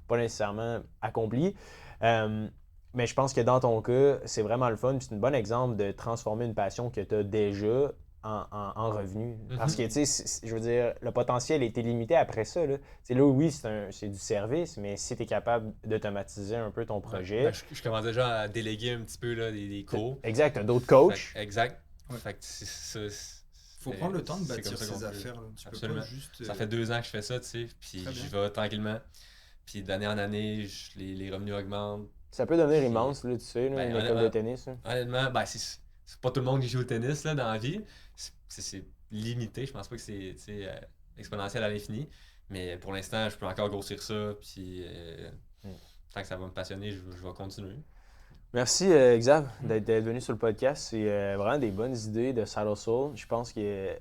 pas nécessairement accomplis. Mais je pense que dans ton cas, c'est vraiment le fun. C'est un bon exemple de transformer une passion que tu as déjà en revenu. Parce que, tu sais, je veux dire, le potentiel est limité après ça. Là, là oui, c'est du service, mais si tu es capable d'automatiser un peu ton projet. Ben, je commence déjà à déléguer un petit peu là, des cours. Exact, tu as d'autres coachs. Exact. Fait que Faut prendre le temps de C'est bâtir comme ça qu'on ses peut. affaires. Là. Tu Absolument. peux pas juste. Ça fait 2 ans que je fais ça, tu sais, puis Très bien. j'y vais tranquillement. Puis d'année en année, les revenus augmentent. Ça peut devenir Puis- immense, là, tu sais, là, Ben, une école de tennis. Là. Honnêtement, ben, c'est pas tout le monde qui joue au tennis là, dans la vie. C'est limité. Je pense pas que c'est tu sais, exponentiel à l'infini. Mais pour l'instant, je peux encore grossir ça. Puis tant que ça va me passionner, je vais continuer. Merci, Xav, d'être venu sur le podcast. C'est vraiment des bonnes idées de Side Hustle. Je pense que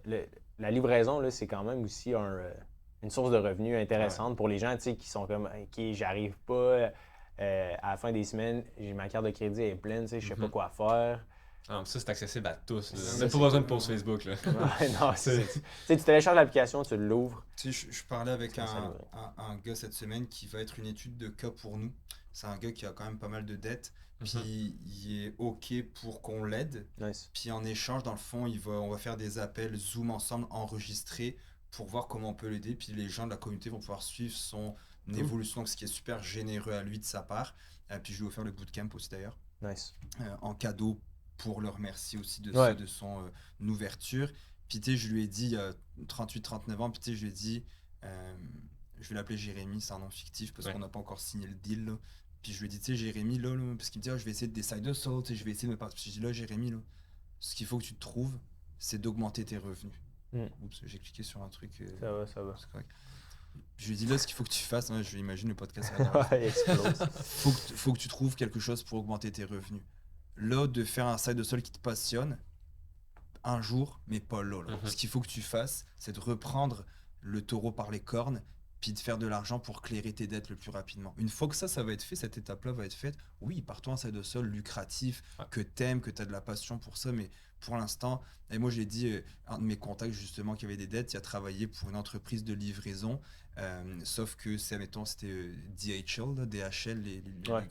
la livraison, là, c'est quand même aussi une source de revenus intéressante pour les gens tu sais, qui sont comme OK, j'arrive pas à la fin des semaines, j'ai ma carte de crédit est pleine, tu sais, je sais pas quoi faire. Ah, ça, c'est accessible à tous. Là. Ça, Même c'est pas besoin de cool. post Facebook. Là. Ouais, non, tu sais, tu télécharges l'application, tu l'ouvres. Tu sais, je parlais avec Ça, ça un gars cette semaine qui va être une étude de cas pour nous. C'est un gars qui a quand même pas mal de dettes. Puis il est OK pour qu'on l'aide. Nice. Puis en échange, dans le fond, on va faire des appels Zoom ensemble enregistrés pour voir comment on peut l'aider. Puis les gens de la communauté vont pouvoir suivre son évolution, ce qui est super généreux à lui de sa part. Puis je lui ai offert le bootcamp aussi d'ailleurs, Nice. en cadeau pour le remercier aussi Ouais. de son ouverture. Puis tu sais, je lui ai dit, 38-39 ans, puis tu sais, je lui ai dit, je vais l'appeler Jérémy, c'est un nom fictif parce Ouais. qu'on n'a pas encore signé le deal. Là. Puis je lui ai dit, tu sais, Jérémy, là, parce qu'il me dit, ah, je vais essayer de des side hustles, tu sais, je vais essayer de me partir. Puis je dis, là, Jérémy, là, ce qu'il faut que tu te trouves, c'est d'augmenter tes revenus. Oups, j'ai cliqué sur un truc. Ça va, ça va. C'est correct. Je lui ai dit, là, ce qu'il faut que tu fasses, je imagine le podcast. Ouais, il explose. faut que tu trouves quelque chose pour augmenter tes revenus. Là, de faire un side hustle qui te passionne, un jour, mais pas là. Ce qu'il faut que tu fasses, c'est de reprendre le taureau par les cornes, puis de faire de l'argent pour clairer tes dettes le plus rapidement. Une fois que ça va être fait, cette étape-là va être faite, oui, pars-toi un side hustle lucratif, que t'aimes, que t'as de la passion pour ça, mais pour l'instant, et moi je l'ai dit, un de mes contacts justement qui avait des dettes, il a travaillé pour une entreprise de livraison, sauf que c'était DHL, là, DHL, les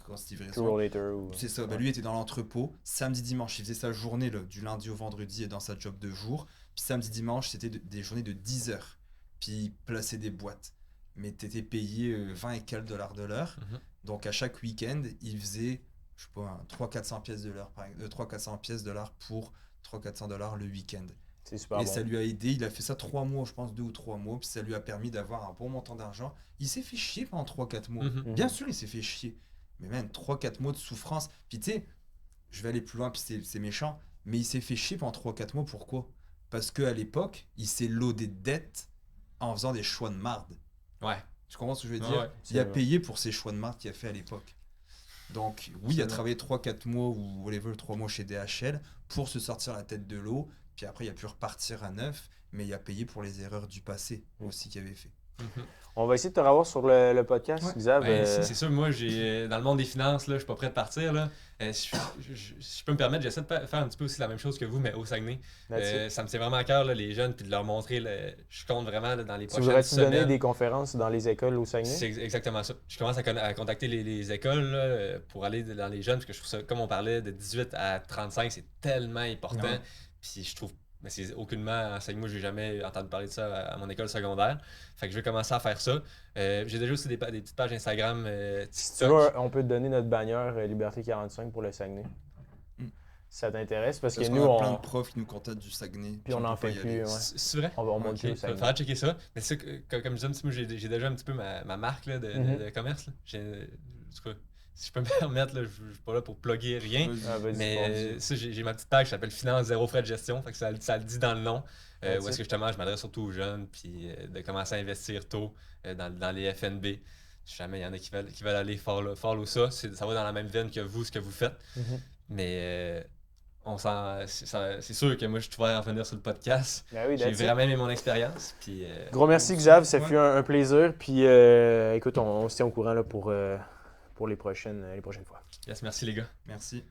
grosses livraisons. True Later ou... C'est ça, lui était dans l'entrepôt, samedi, dimanche, il faisait sa journée là, du lundi au vendredi et dans sa job de jour, puis samedi, dimanche, c'était des journées de 10 heures, puis il plaçait des boîtes. Mais tu étais payé 20 et quelques dollars de l'heure. Donc à chaque week-end, il faisait, je sais pas, 300-400 pièces de l'heure, 300-400 pièces de l'heure pour 300-400 dollars le week-end. C'est super Et bon. ça lui a aidé, il a fait ça 3 mois, je pense 2 ou 3 mois, puis ça lui a permis d'avoir un bon montant d'argent. Il s'est fait chier pendant 3-4 mois. Bien sûr, il s'est fait chier. Mais même 3-4 mois de souffrance. Puis tu sais, je vais aller plus loin, puis c'est méchant, mais il s'est fait chier pendant 3-4 mois, pourquoi? Parce qu'à l'époque, il s'est loadé de dettes en faisant des choix de marde. Ouais. Tu comprends ce que je veux Ah dire? ouais, il a payé pour ses choix de marque qu'il a fait à l'époque. Donc, oui, il a travaillé 3-4 mois ou whatever, 3 mois chez DHL pour se sortir la tête de l'eau. Puis après, il a pu repartir à neuf, mais il a payé pour les erreurs du passé aussi qu'il avait fait. On va essayer de te revoir sur le podcast, Ouais. Xav. Ben, c'est sûr, moi, dans le monde des finances, là, je suis pas prêt de partir. Là. Si je peux me permettre, j'essaie de faire un petit peu aussi la même chose que vous, mais au Saguenay. Ça me tient vraiment à cœur, là, les jeunes, puis de leur montrer. Je compte vraiment là, dans les Tu prochaines voudrais-tu semaines. donner des conférences dans les écoles au Saguenay? C'est exactement ça. Je commence à contacter les écoles là, pour aller dans les jeunes, parce que je trouve ça, comme on parlait, de 18 à 35, c'est tellement important. Ouais. Puis je trouve, mais c'est aucunement enseigné. Moi, j'ai jamais entendu parler de ça à mon école secondaire. Fait que je vais commencer à faire ça. J'ai déjà aussi des petites pages Instagram, Si tu TikTok. veux, on peut te donner notre bannière Liberté 45 pour le Saguenay. Si ça t'intéresse, parce que Parce nous, qu'on a on... plein de profs qui nous contactent du Saguenay. Puis on en peut pas fait y plus, aller. ouais. C'est vrai? On va monter Ok, au Saguenay. faudra checker ça. Mais c'est ça, comme je disais, moi j'ai déjà un petit peu ma marque là, de commerce. Là. En tout cas, si je peux me permettre, là, je suis pas là pour plugger rien. Vas-y. Ah, vas-y, Mais vas-y. ça, j'ai ma petite page qui s'appelle Finance Zéro Frais de Gestion. Fait que ça le dit dans le nom. Où est-ce que justement je m'adresse surtout aux jeunes, puis de commencer à investir tôt dans les FNB. Si jamais il y en a qui veulent aller follow ça, ça va dans la même veine que vous, ce que vous faites. Mais c'est sûr que moi je suis ouvert à revenir sur le podcast. Ben oui, J'ai that's it. vraiment aimé mon expérience. Puis, Gros merci, Xav. Ça Ouais. fut un plaisir. Puis écoute, on se tient au courant là, pour les prochaines fois. yes, merci les gars. Merci.